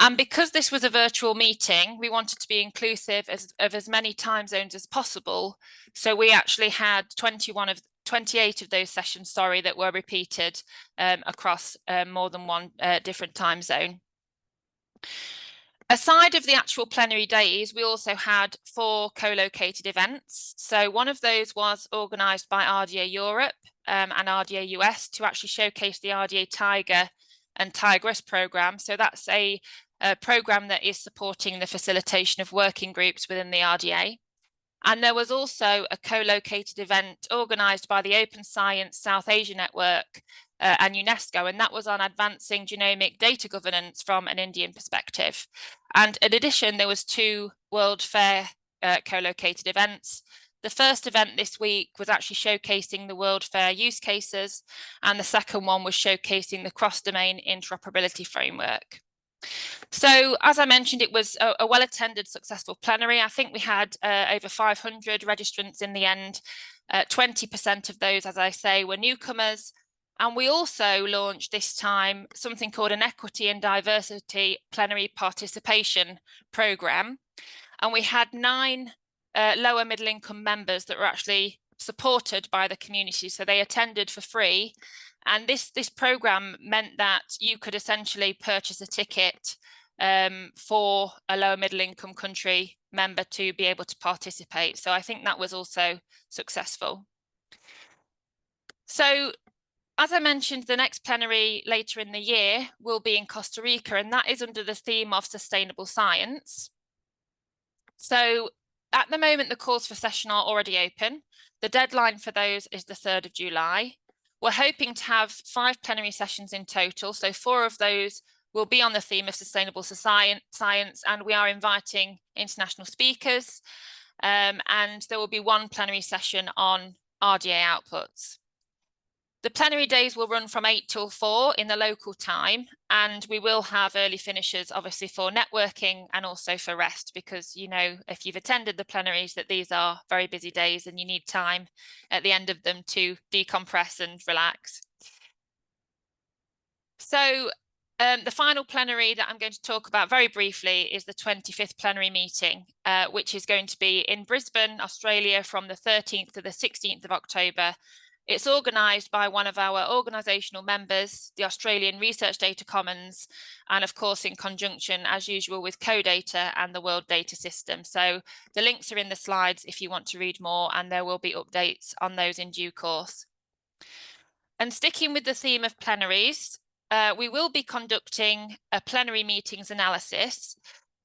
Speaker 12: And because this was a virtual meeting, we wanted to be inclusive of as many time zones as possible. So we actually had 28 of those sessions, that were repeated across more than one different time zone. Aside of the actual plenary days, we also had 4 co-located events. So one of those was organised by RDA Europe and RDA US to actually showcase the RDA Tiger and Tigress programme. So that's a programme that is supporting the facilitation of working groups within the RDA. And there was also a co-located event organised by the Open Science South Asia Network and UNESCO, and that was on advancing genomic data governance from an Indian perspective. And in addition, there was 2 World Fair co-located events. The first event this week was actually showcasing the World Fair use cases, and the second one was showcasing the cross-domain interoperability framework. So, as I mentioned, it was a well-attended, successful plenary. I think we had over 500 registrants in the end. 20% of those, as I say, were newcomers. And we also launched this time something called an Equity and Diversity Plenary Participation Programme. And we had 9 lower middle income members that were actually supported by the community. So they attended for free. And this programme meant that you could essentially purchase a ticket for a lower middle income country member to be able to participate. So I think that was also successful. So, as I mentioned, the next plenary later in the year will be in Costa Rica, and that is under the theme of sustainable science. So at the moment, the calls for session are already open. The deadline for those is the 3rd of July. We're hoping to have 5 plenary sessions in total. So 4 of those will be on the theme of sustainable science, and we are inviting international speakers. And there will be 1 plenary session on RDA outputs. The plenary days will run from 8 till 4 in the local time, and we will have early finishers, obviously, for networking and also for rest, because, you know, if you've attended the plenaries, that these are very busy days and you need time at the end of them to decompress and relax. So the final plenary that I'm going to talk about very briefly is the 25th plenary meeting, which is going to be in Brisbane, Australia, from the 13th to the 16th of October. It's organised by one of our organisational members, the Australian Research Data Commons, and of course in conjunction, as usual, with CoData and the World Data System. So the links are in the slides if you want to read more, and there will be updates on those in due course. And sticking with the theme of plenaries, we will be conducting a plenary meetings analysis.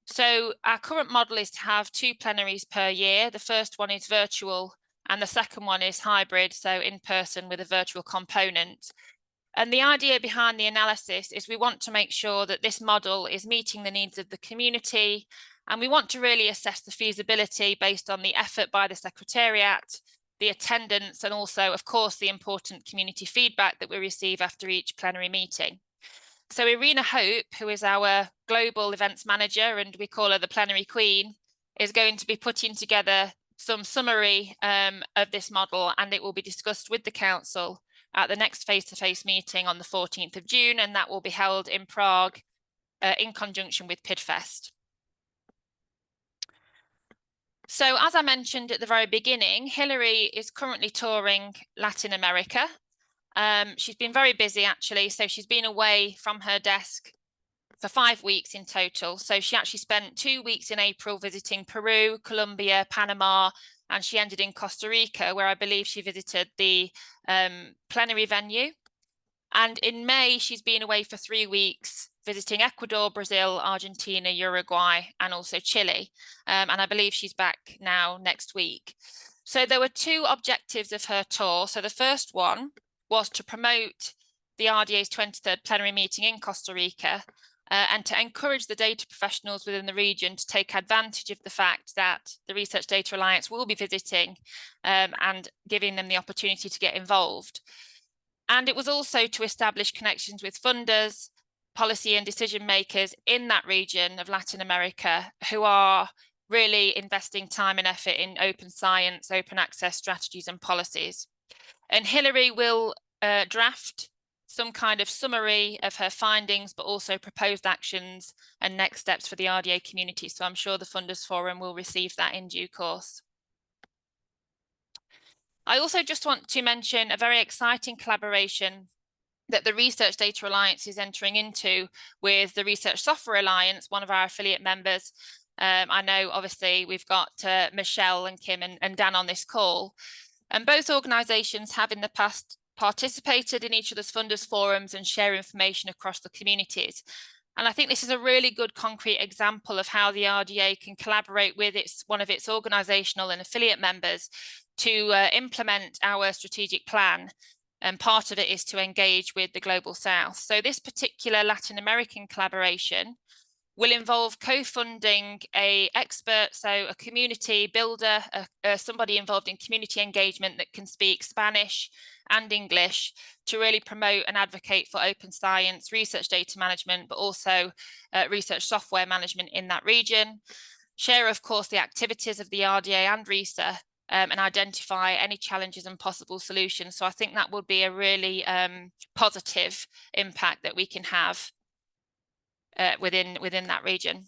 Speaker 12: So our current model is to have 2 plenaries per year. The first one is virtual, and the second one is hybrid, so in person with a virtual component. And the idea behind the analysis is we want to make sure that this model is meeting the needs of the community, and we want to really assess the feasibility based on the effort by the Secretariat, the attendance, and also, of course, the important community feedback that we receive after each plenary meeting. So Irina Hope, who is our global events manager, and we call her the plenary queen, is going to be putting together some summary of this model, and it will be discussed with the council at the next face-to-face meeting on the 14th of June, and that will be held in Prague in conjunction with PIDFest. So as I mentioned at the very beginning, Hilary is currently touring Latin America, She's been very busy actually, so she's been away from her desk for 5 weeks in total. So she actually spent 2 weeks in April visiting Peru, Colombia, Panama, and she ended in Costa Rica, where I believe she visited the plenary venue. And in May, she's been away for 3 weeks visiting Ecuador, Brazil, Argentina, Uruguay, and also Chile. And I believe she's back now next week. So there were 2 objectives of her tour. So the first one was to promote the RDA's 23rd plenary meeting in Costa Rica, and to encourage the data professionals within the region to take advantage of the fact that the Research Data Alliance will be visiting, and giving them the opportunity to get involved. And it was also to establish connections with funders, policy and decision makers in that region of Latin America who are really investing time and effort in open science, open access strategies and policies. And Hilary will draft some kind of summary of her findings, but also proposed actions and next steps for the RDA community. So I'm sure the Funders Forum will receive that in due course. I also just want to mention a very exciting collaboration that the Research Data Alliance is entering into with the Research Software Alliance, one of our affiliate members. I know obviously we've got Michelle and Kim and Dan on this call, and both organisations have in the past participated in each other's funders forums and share information across the communities. And I think this is a really good concrete example of how the RDA can collaborate with one of its organisational and affiliate members to implement our strategic plan. And part of it is to engage with the Global South. So this particular Latin American collaboration will involve co-funding an expert, so a community builder, somebody involved in community engagement that can speak Spanish and English to really promote and advocate for open science, research data management, but also research software management in that region. Share, of course, the activities of the RDA and RISA, and identify any challenges and possible solutions. So I think that would be a really positive impact that we can have within that region.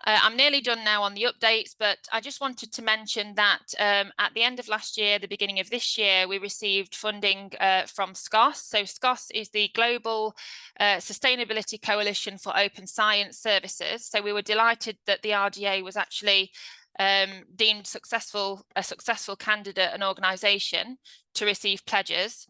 Speaker 12: I'm nearly done now on the updates, but I just wanted to mention that at the end of last year, the beginning of this year, we received funding from SCOSS. So SCOSS is the Global Sustainability Coalition for Open Science Services. So we were delighted that the RDA was actually deemed a successful candidate and organisation to receive pledges.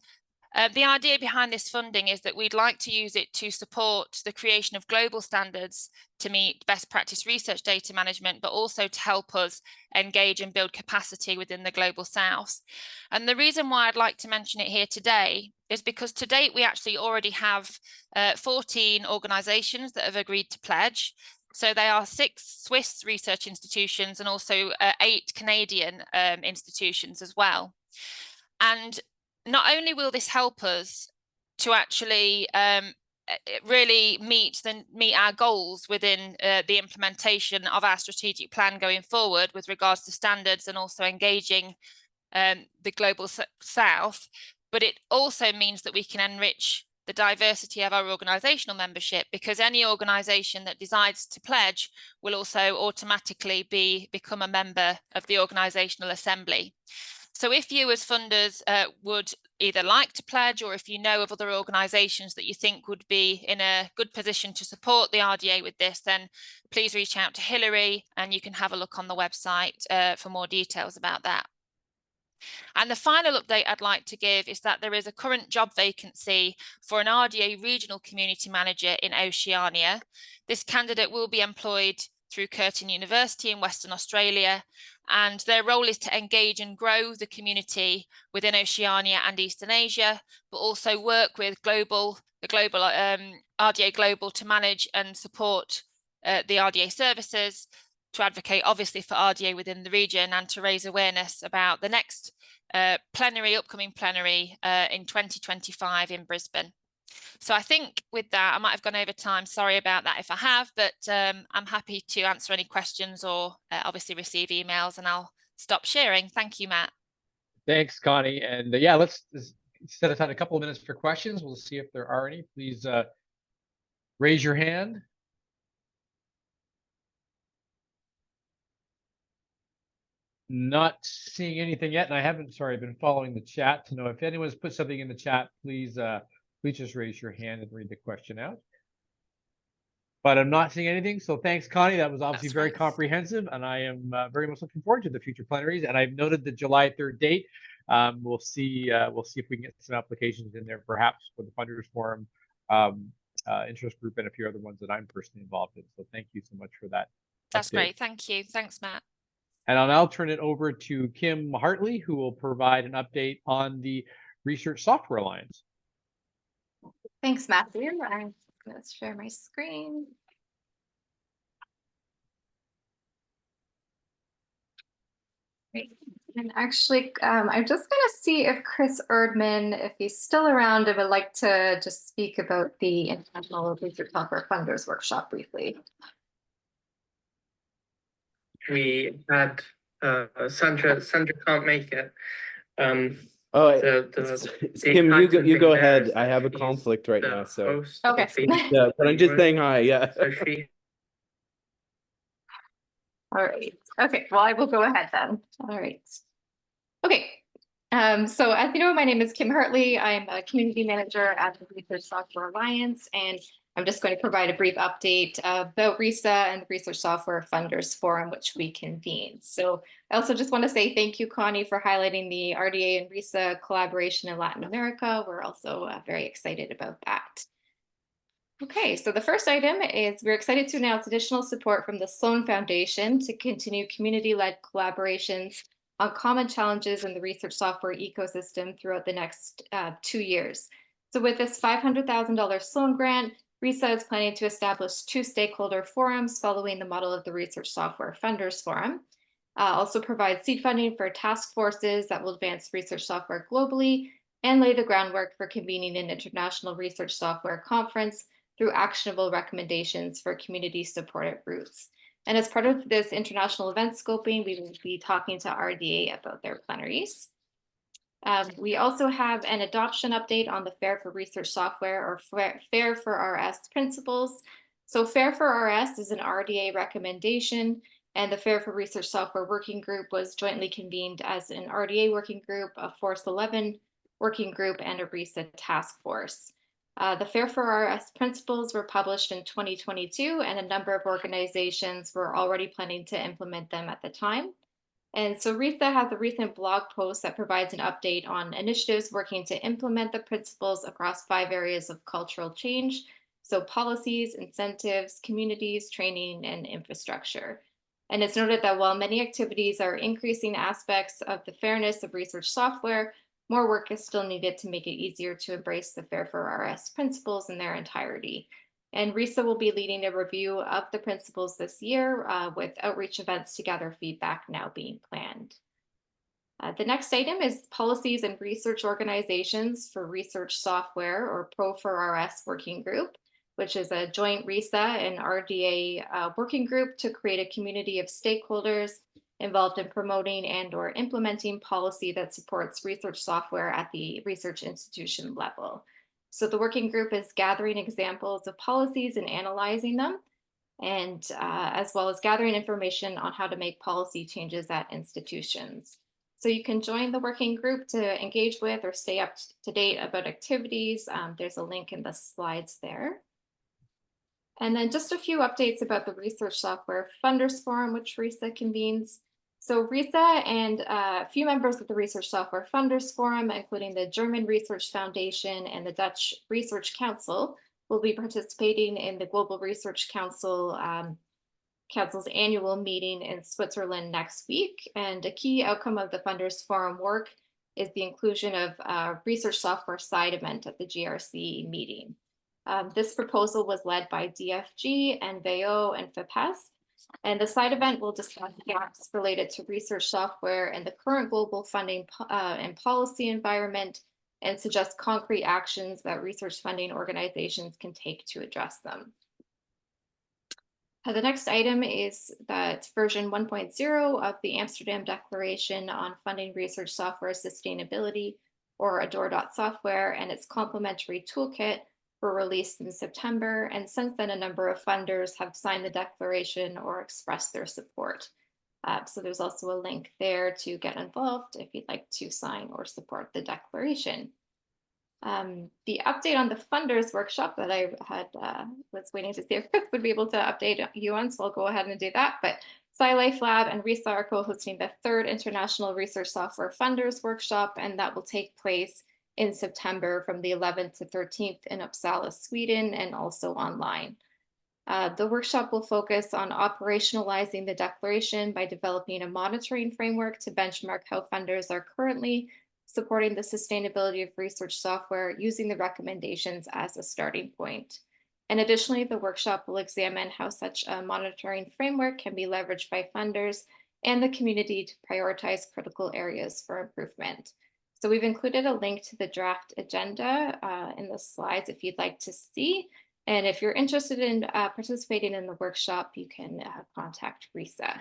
Speaker 12: The idea behind this funding is that we'd like to use it to support the creation of global standards to meet best practice research data management, but also to help us engage and build capacity within the Global South. And the reason why I'd like to mention it here today is because to date we actually already have 14 organisations that have agreed to pledge. So they are 6 Swiss research institutions and also 8 Canadian institutions as well. And not only will this help us to actually really meet our goals within the implementation of our strategic plan going forward with regards to standards and also engaging the Global South, but it also means that we can enrich the diversity of our organisational membership, because any organisation that decides to pledge will also automatically become a member of the organisational assembly. So if you as funders would either like to pledge, or if you know of other organisations that you think would be in a good position to support the RDA with this, then please reach out to Hilary and you can have a look on the website for more details about that. And the final update I'd like to give is that there is a current job vacancy for an RDA regional community manager in Oceania. This candidate will be employed through Curtin University in Western Australia, and their role is to engage and grow the community within Oceania and Eastern Asia, but also work with RDA Global to manage and support the RDA services, to advocate obviously for RDA within the region, and to raise awareness about the next upcoming plenary in 2025 in Brisbane. So I think with that, I might have gone over time. Sorry about that if I have, but I'm happy to answer any questions or obviously receive emails, and I'll stop sharing. Thank you, Matt.
Speaker 1: Thanks, Connie. And yeah, let's set aside a couple of minutes for questions. We'll see if there are any. Please raise your hand. Not seeing anything yet, and I haven't, sorry, I've been following the chat to know if anyone's put something in the chat, please just raise your hand and read the question out. But I'm not seeing anything, so thanks, Connie. That was obviously
Speaker 12: That's
Speaker 1: very
Speaker 12: great.
Speaker 1: comprehensive, and I am very much looking forward to the future plenaries. And I've noted the July 3rd date. We'll see if we can get some applications in there, perhaps for the Funders Forum, interest group, and a few other ones that I'm personally involved in. So thank you so much for that.
Speaker 12: That's
Speaker 1: update.
Speaker 12: great. Thank you. Thanks, Matt.
Speaker 1: And I'll now turn it over to Kim Hartley, who will provide an update on the Research Software Alliance.
Speaker 13: Thanks, Matthew. I'm going to share my screen. Great. And actually, I'm just going to see if Chris Erdman, if he's still around, and would like to just speak about the International Research Software Funders Workshop briefly.
Speaker 14: We had Sandra can't make it.
Speaker 15: Kim, you go ahead. I have a conflict right now, so
Speaker 13: okay.
Speaker 15: Yeah, but I'm just saying hi. Yeah.
Speaker 14: So she.
Speaker 13: All right. Okay. Well, I will go ahead then. All right. Okay. So as you know, my name is Kim Hartley. I'm a community manager at the Research Software Alliance, and I'm just going to provide a brief update about RISA and the Research Software Funders Forum, which we convened. So I also just want to say thank you, Connie, for highlighting the RDA and RISA collaboration in Latin America. We're also very excited about that. Okay, so the first item is we're excited to announce additional support from the Sloan Foundation to continue community-led collaborations on common challenges in the research software ecosystem throughout the next 2 years. So with this $500,000 Sloan grant, RISA is planning to establish 2 stakeholder forums following the model of the Research Software Funders Forum. Also provide seed funding for task forces that will advance research software globally and lay the groundwork for convening an international research software conference through actionable recommendations for community-supported routes. And as part of this international event scoping, we will be talking to RDA about their plenaries. We also have an adoption update on the FAIR for Research Software, or FAIR for RS principles. So FAIR for RS is an RDA recommendation, and the FAIR for Research Software Working Group was jointly convened as an RDA working group, a Force 11 working group, and a RISA task force. The FAIR for RS principles were published in 2022, and a number of organizations were already planning to implement them at the time. And so RISA has a recent blog post that provides an update on initiatives working to implement the principles across 5 areas of cultural change. So policies, incentives, communities, training, and infrastructure. And it's noted that while many activities are increasing aspects of the fairness of research software, more work is still needed to make it easier to embrace the FAIR for RS principles in their entirety. And RISA will be leading a review of the principles this year with outreach events to gather feedback now being planned. The next item is policies and research organizations for research software, or Pro4RS working group, which is a joint RISA and RDA working group to create a community of stakeholders involved in promoting and or implementing policy that supports research software at the research institution level. So the working group is gathering examples of policies and analyzing them, and as well as gathering information on how to make policy changes at institutions. So you can join the working group to engage with or stay up to date about activities. There's a link in the slides there. And then just a few updates about the Research Software Funders Forum, which RISA convenes. So RISA and a few members of the Research Software Funders Forum, including the German Research Foundation and the Dutch Research Council, will be participating in the Global Research Council's annual meeting in Switzerland next week. And a key outcome of the Funders Forum work is the inclusion of a research software side event at the GRC meeting. This proposal was led by DFG, NVO, and FIPES. And the side event will discuss gaps related to research software and the current global funding and policy environment, and suggest concrete actions that research funding organizations can take to address them. The next item is that version 1.0 of the Amsterdam Declaration on Funding Research Software Sustainability, or ADOR.software, and its complementary toolkit were released in September, and since then a number of funders have signed the declaration or expressed their support. So there's also a link there to get involved if you'd like to sign or support the declaration. The update on the funders workshop that I had was waiting to see if Chris would be able to update you on, so I'll go ahead and do that. But SciLife Lab and RISA are co-hosting the 3rd International Research Software Funders Workshop, and that will take place in September from the 11th to 13th in Uppsala, Sweden, and also online. The workshop will focus on operationalizing the declaration by developing a monitoring framework to benchmark how funders are currently supporting the sustainability of research software using the recommendations as a starting point. And additionally, the workshop will examine how such a monitoring framework can be leveraged by funders and the community to prioritize critical areas for improvement. So we've included a link to the draft agenda in the slides if you'd like to see. And if you're interested in participating in the workshop, you can contact RISA.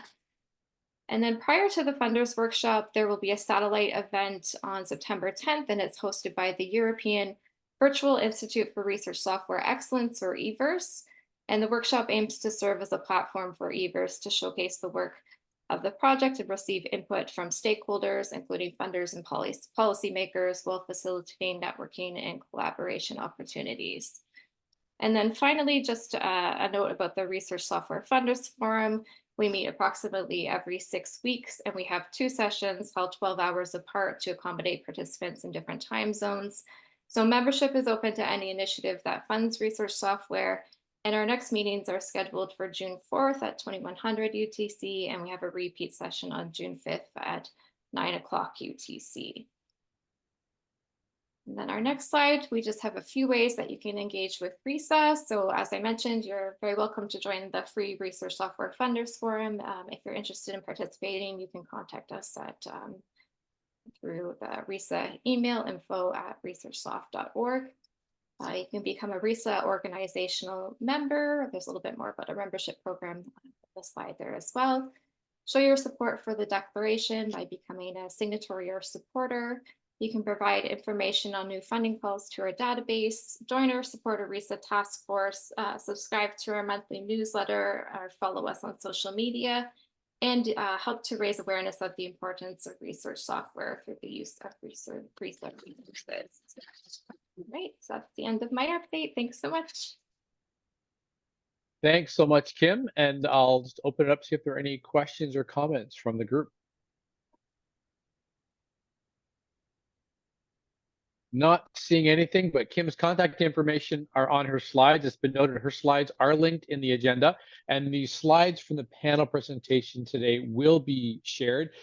Speaker 13: And then prior to the funders workshop, there will be a satellite event on September 10th, and it's hosted by the European Virtual Institute for Research Software Excellence, or EVERS. And the workshop aims to serve as a platform for EVERS to showcase the work of the project and receive input from stakeholders, including funders and policymakers, while facilitating networking and collaboration opportunities. And then finally, just a note about the Research Software Funders Forum. We meet approximately every 6 weeks, and we have 2 sessions held 12 hours apart to accommodate participants in different time zones. So membership is open to any initiative that funds research software, and our next meetings are scheduled for June 4th at 2100 UTC, and we have a repeat session on June 5th at 9 o'clock UTC. And then our next slide, we just have a few ways that you can engage with RISA. So as I mentioned, you're very welcome to join the free Research Software Funders Forum. If you're interested in participating, you can contact us at through the RISA email, info@researchsoft.org. You can become a RISA organizational member. There's a little bit more about a membership program on the slide there as well. Show your support for the declaration by becoming a signatory or supporter. You can provide information on new funding calls to our database, join or support a RISA task force, subscribe to our monthly newsletter, or follow us on social media, and help to raise awareness of the importance of research software through the use of RISA resources. Right, so that's the end of my update. Thanks so much.
Speaker 1: Thanks so much, Kim. And I'll just open it up, see if there are any questions or comments from the group. Not seeing anything, but Kim's contact information are on her slides. It's been noted her slides are linked in the agenda, and the slides from the panel presentation today will be shared.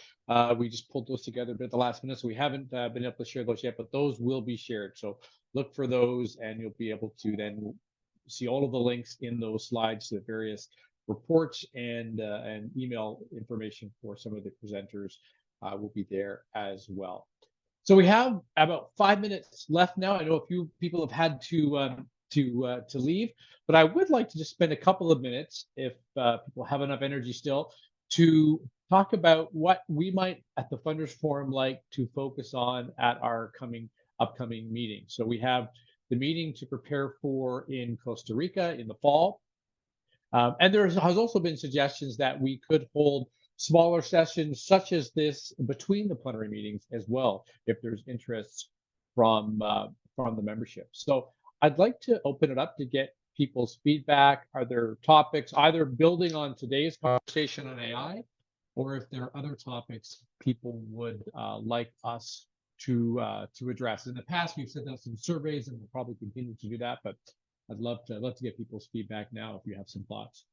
Speaker 1: We just pulled those together a bit at the last minute, so we haven't been able to share those yet, but those will be shared. So look for those, and you'll be able to then see all of the links in those slides to the various reports and email information for some of the presenters will be there as well. So we have about 5 minutes left now. I know a few people have had to leave, but I would like to just spend a couple of minutes, if people have enough energy still, to talk about what we might at the Funders Forum like to focus on at our upcoming meeting. So we have the meeting to prepare for in Costa Rica in the fall. And there has also been suggestions that we could hold smaller sessions such as this between the plenary meetings as well, if there's interest from the membership. So I'd like to open it up to get people's feedback. Are there topics either building on today's conversation on AI, or if there are other topics people would like us to address? In the past, we've sent out some surveys, and we'll probably continue to do that, but I'd love to get people's feedback now if you have some thoughts.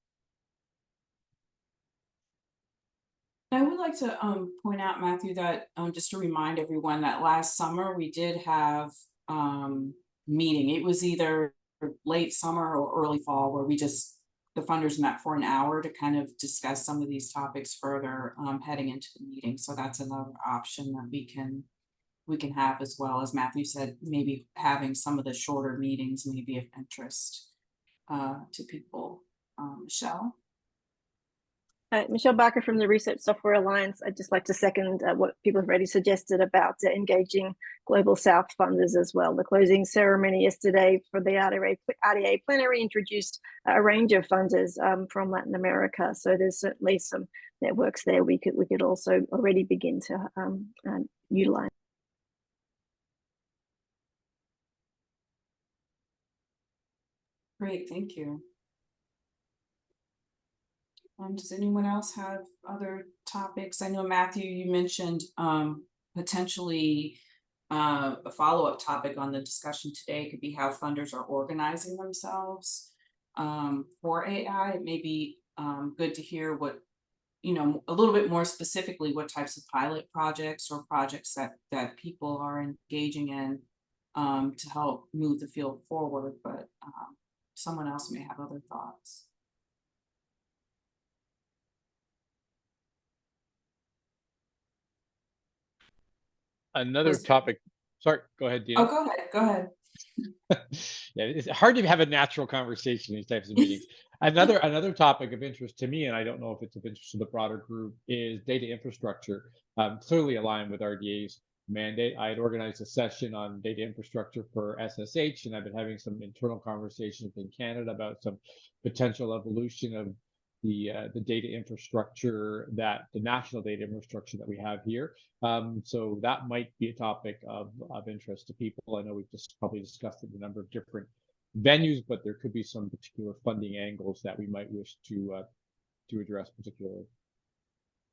Speaker 2: I would like to point out, Matthew, that just to remind everyone that last summer we did have meeting. It was either late summer or early fall where the funders met for an hour to kind of discuss some of these topics further heading into the meeting. So that's another option that we can have, as well as Matthew said, maybe having some of the shorter meetings may be of interest to people. Michelle?
Speaker 16: Michelle Barker from the Research Software Alliance. I'd just like to second what people have already suggested about engaging Global South funders as well. The closing ceremony yesterday for the RDA plenary introduced a range of funders from Latin America. So there's certainly some networks there we could also already begin to utilize.
Speaker 2: Great, thank you. Does anyone else have other topics? I know, Matthew, you mentioned potentially a follow-up topic on the discussion today could be how funders are organizing themselves for AI. It may be good to hear what, you know, a little bit more specifically what types of pilot projects or projects that people are engaging in to help move the field forward, but someone else may have other thoughts.
Speaker 1: Another topic. Sorry, go ahead, Dina.
Speaker 2: Oh, go ahead. Go ahead.
Speaker 1: Yeah, it's hard to have a natural conversation in these types of meetings. Another topic of interest to me, and I don't know if it's of interest to the broader group, is data infrastructure. Clearly aligned with RDA's mandate. I had organized a session on data infrastructure for SSH, and I've been having some internal conversations in Canada about some potential evolution of the data infrastructure, the national data infrastructure that we have here. So that might be a topic of interest to people. I know we've just probably discussed it in a number of different venues, but there could be some particular funding angles that we might wish to address particularly.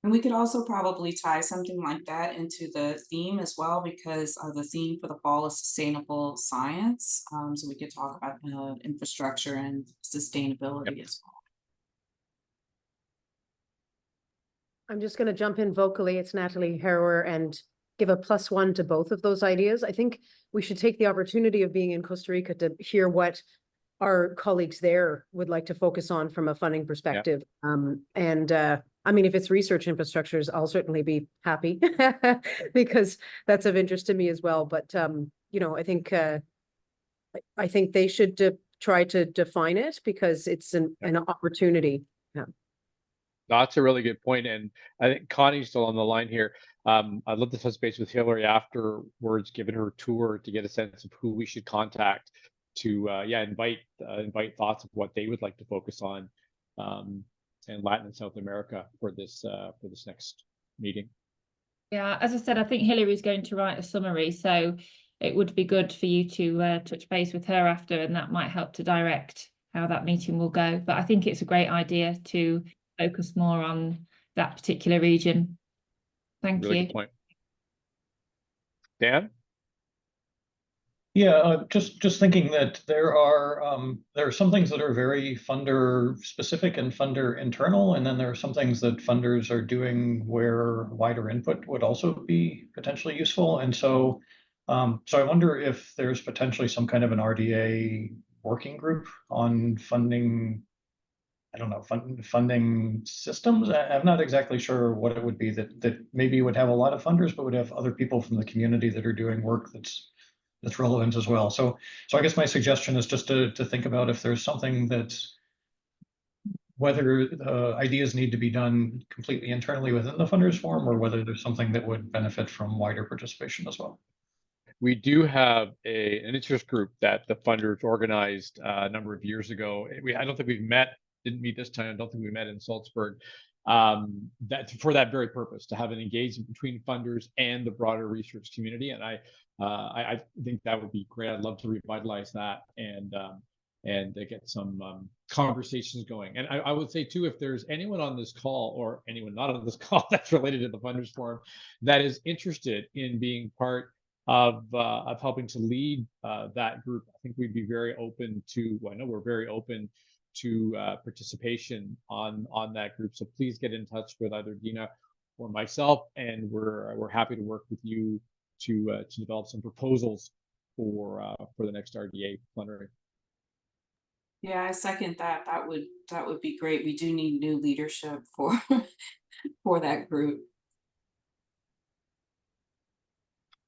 Speaker 2: And we could also probably tie something like that into the theme as well, because the theme for the fall is sustainable science. So we could talk about infrastructure and sustainability as well.
Speaker 17: I'm just going to jump in vocally. It's Natalie Harrower, and give a +1 to both of those ideas. I think we should take the opportunity of being in Costa Rica to hear what our colleagues there would like to focus on from a funding perspective. I mean, if it's research infrastructures, I'll certainly be happy because that's of interest to me as well. But, you know, I think they should try to define it because it's an opportunity. Yeah.
Speaker 1: That's a really good point. And I think Connie's still on the line here. I'd love to touch base with Hillary afterwards, given her tour, to get a sense of who we should contact to invite thoughts of what they would like to focus on in Latin and South America for this next meeting.
Speaker 18: Yeah, as I said, I think Hillary's going to write a summary, so it would be good for you to touch base with her after, and that might help to direct how that meeting will go. But I think it's a great idea to focus more on that particular region. Thank you.
Speaker 1: Good point. Dan?
Speaker 7: Yeah, just thinking that there are some things that are very funder specific and funder internal, and then there are some things that funders are doing where wider input would also be potentially useful. And so I wonder if there's potentially some kind of an RDA working group on funding, I don't know, funding systems. I'm not exactly sure what it would be that maybe would have a lot of funders, but would have other people from the community that are doing work that's relevant as well. So I guess my suggestion is just to think about if there's something that's, whether the ideas need to be done completely internally within the funders forum, or whether there's something that would benefit from wider participation as well.
Speaker 1: We do have an interest group that the funders organized a number of years ago. I don't think didn't meet this time. I don't think we met in Salzburg. That for that very purpose, to have an engagement between funders and the broader research community. And I think that would be great. I'd love to revitalize that and get some conversations going. And I would say too, if there's anyone on this call or anyone not on this call that's related to the funders forum that is interested in being part of helping to lead that group, I think we'd be very open to. Well, I know we're very open to participation on that group. So please get in touch with either Dina or myself, and we're happy to work with you to develop some proposals for the next RDA plenary.
Speaker 2: Yeah, I second that. That would be great. We do need new leadership for that group.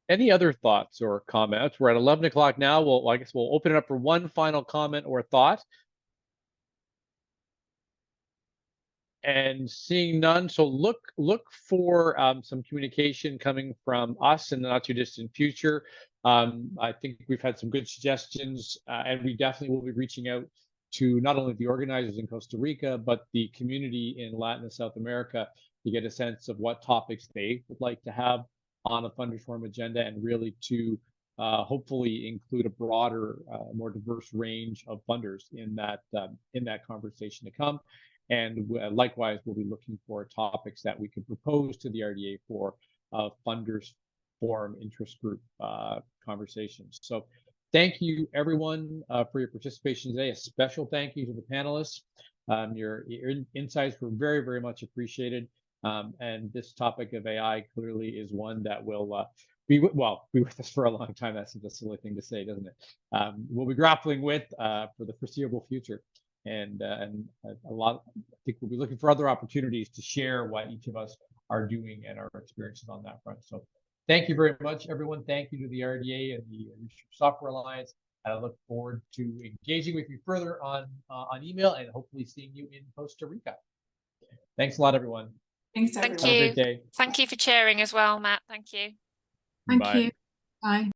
Speaker 1: Any other thoughts or comments? We're at 11 o'clock now. I guess we'll open it up for one final comment or thought. And seeing none, so look for some communication coming from us in the not too distant future. I think we've had some good suggestions, and we definitely will be reaching out to not only the organizers in Costa Rica, but the community in Latin and South America to get a sense of what topics they would like to have on a Funders Forum agenda, and really to hopefully include a broader, more diverse range of funders in that conversation to come. And likewise, we'll be looking for topics that we could propose to the RDA for Funders Forum interest group conversations. So thank you, everyone, for your participation today. A special thank you to the panelists. Your insights were very, very much appreciated. And this topic of AI clearly is one that will be with us for a long time. That's a silly thing to say, doesn't it? We'll be grappling with for the foreseeable future. And I think we'll be looking for other opportunities to share what each of us are doing and our experiences on that front. So thank you very much, everyone. Thank you to the RDA and the Research Software Alliance. And I look forward to engaging with you further on email and hopefully seeing you in Costa Rica. Thanks a lot, everyone.
Speaker 2: Thanks,
Speaker 12: Thank
Speaker 2: everyone.
Speaker 12: you.
Speaker 1: Have a great day.
Speaker 12: Thank you for sharing as well, Matt. Thank you.
Speaker 6: Thank
Speaker 1: Bye.
Speaker 6: you. Bye.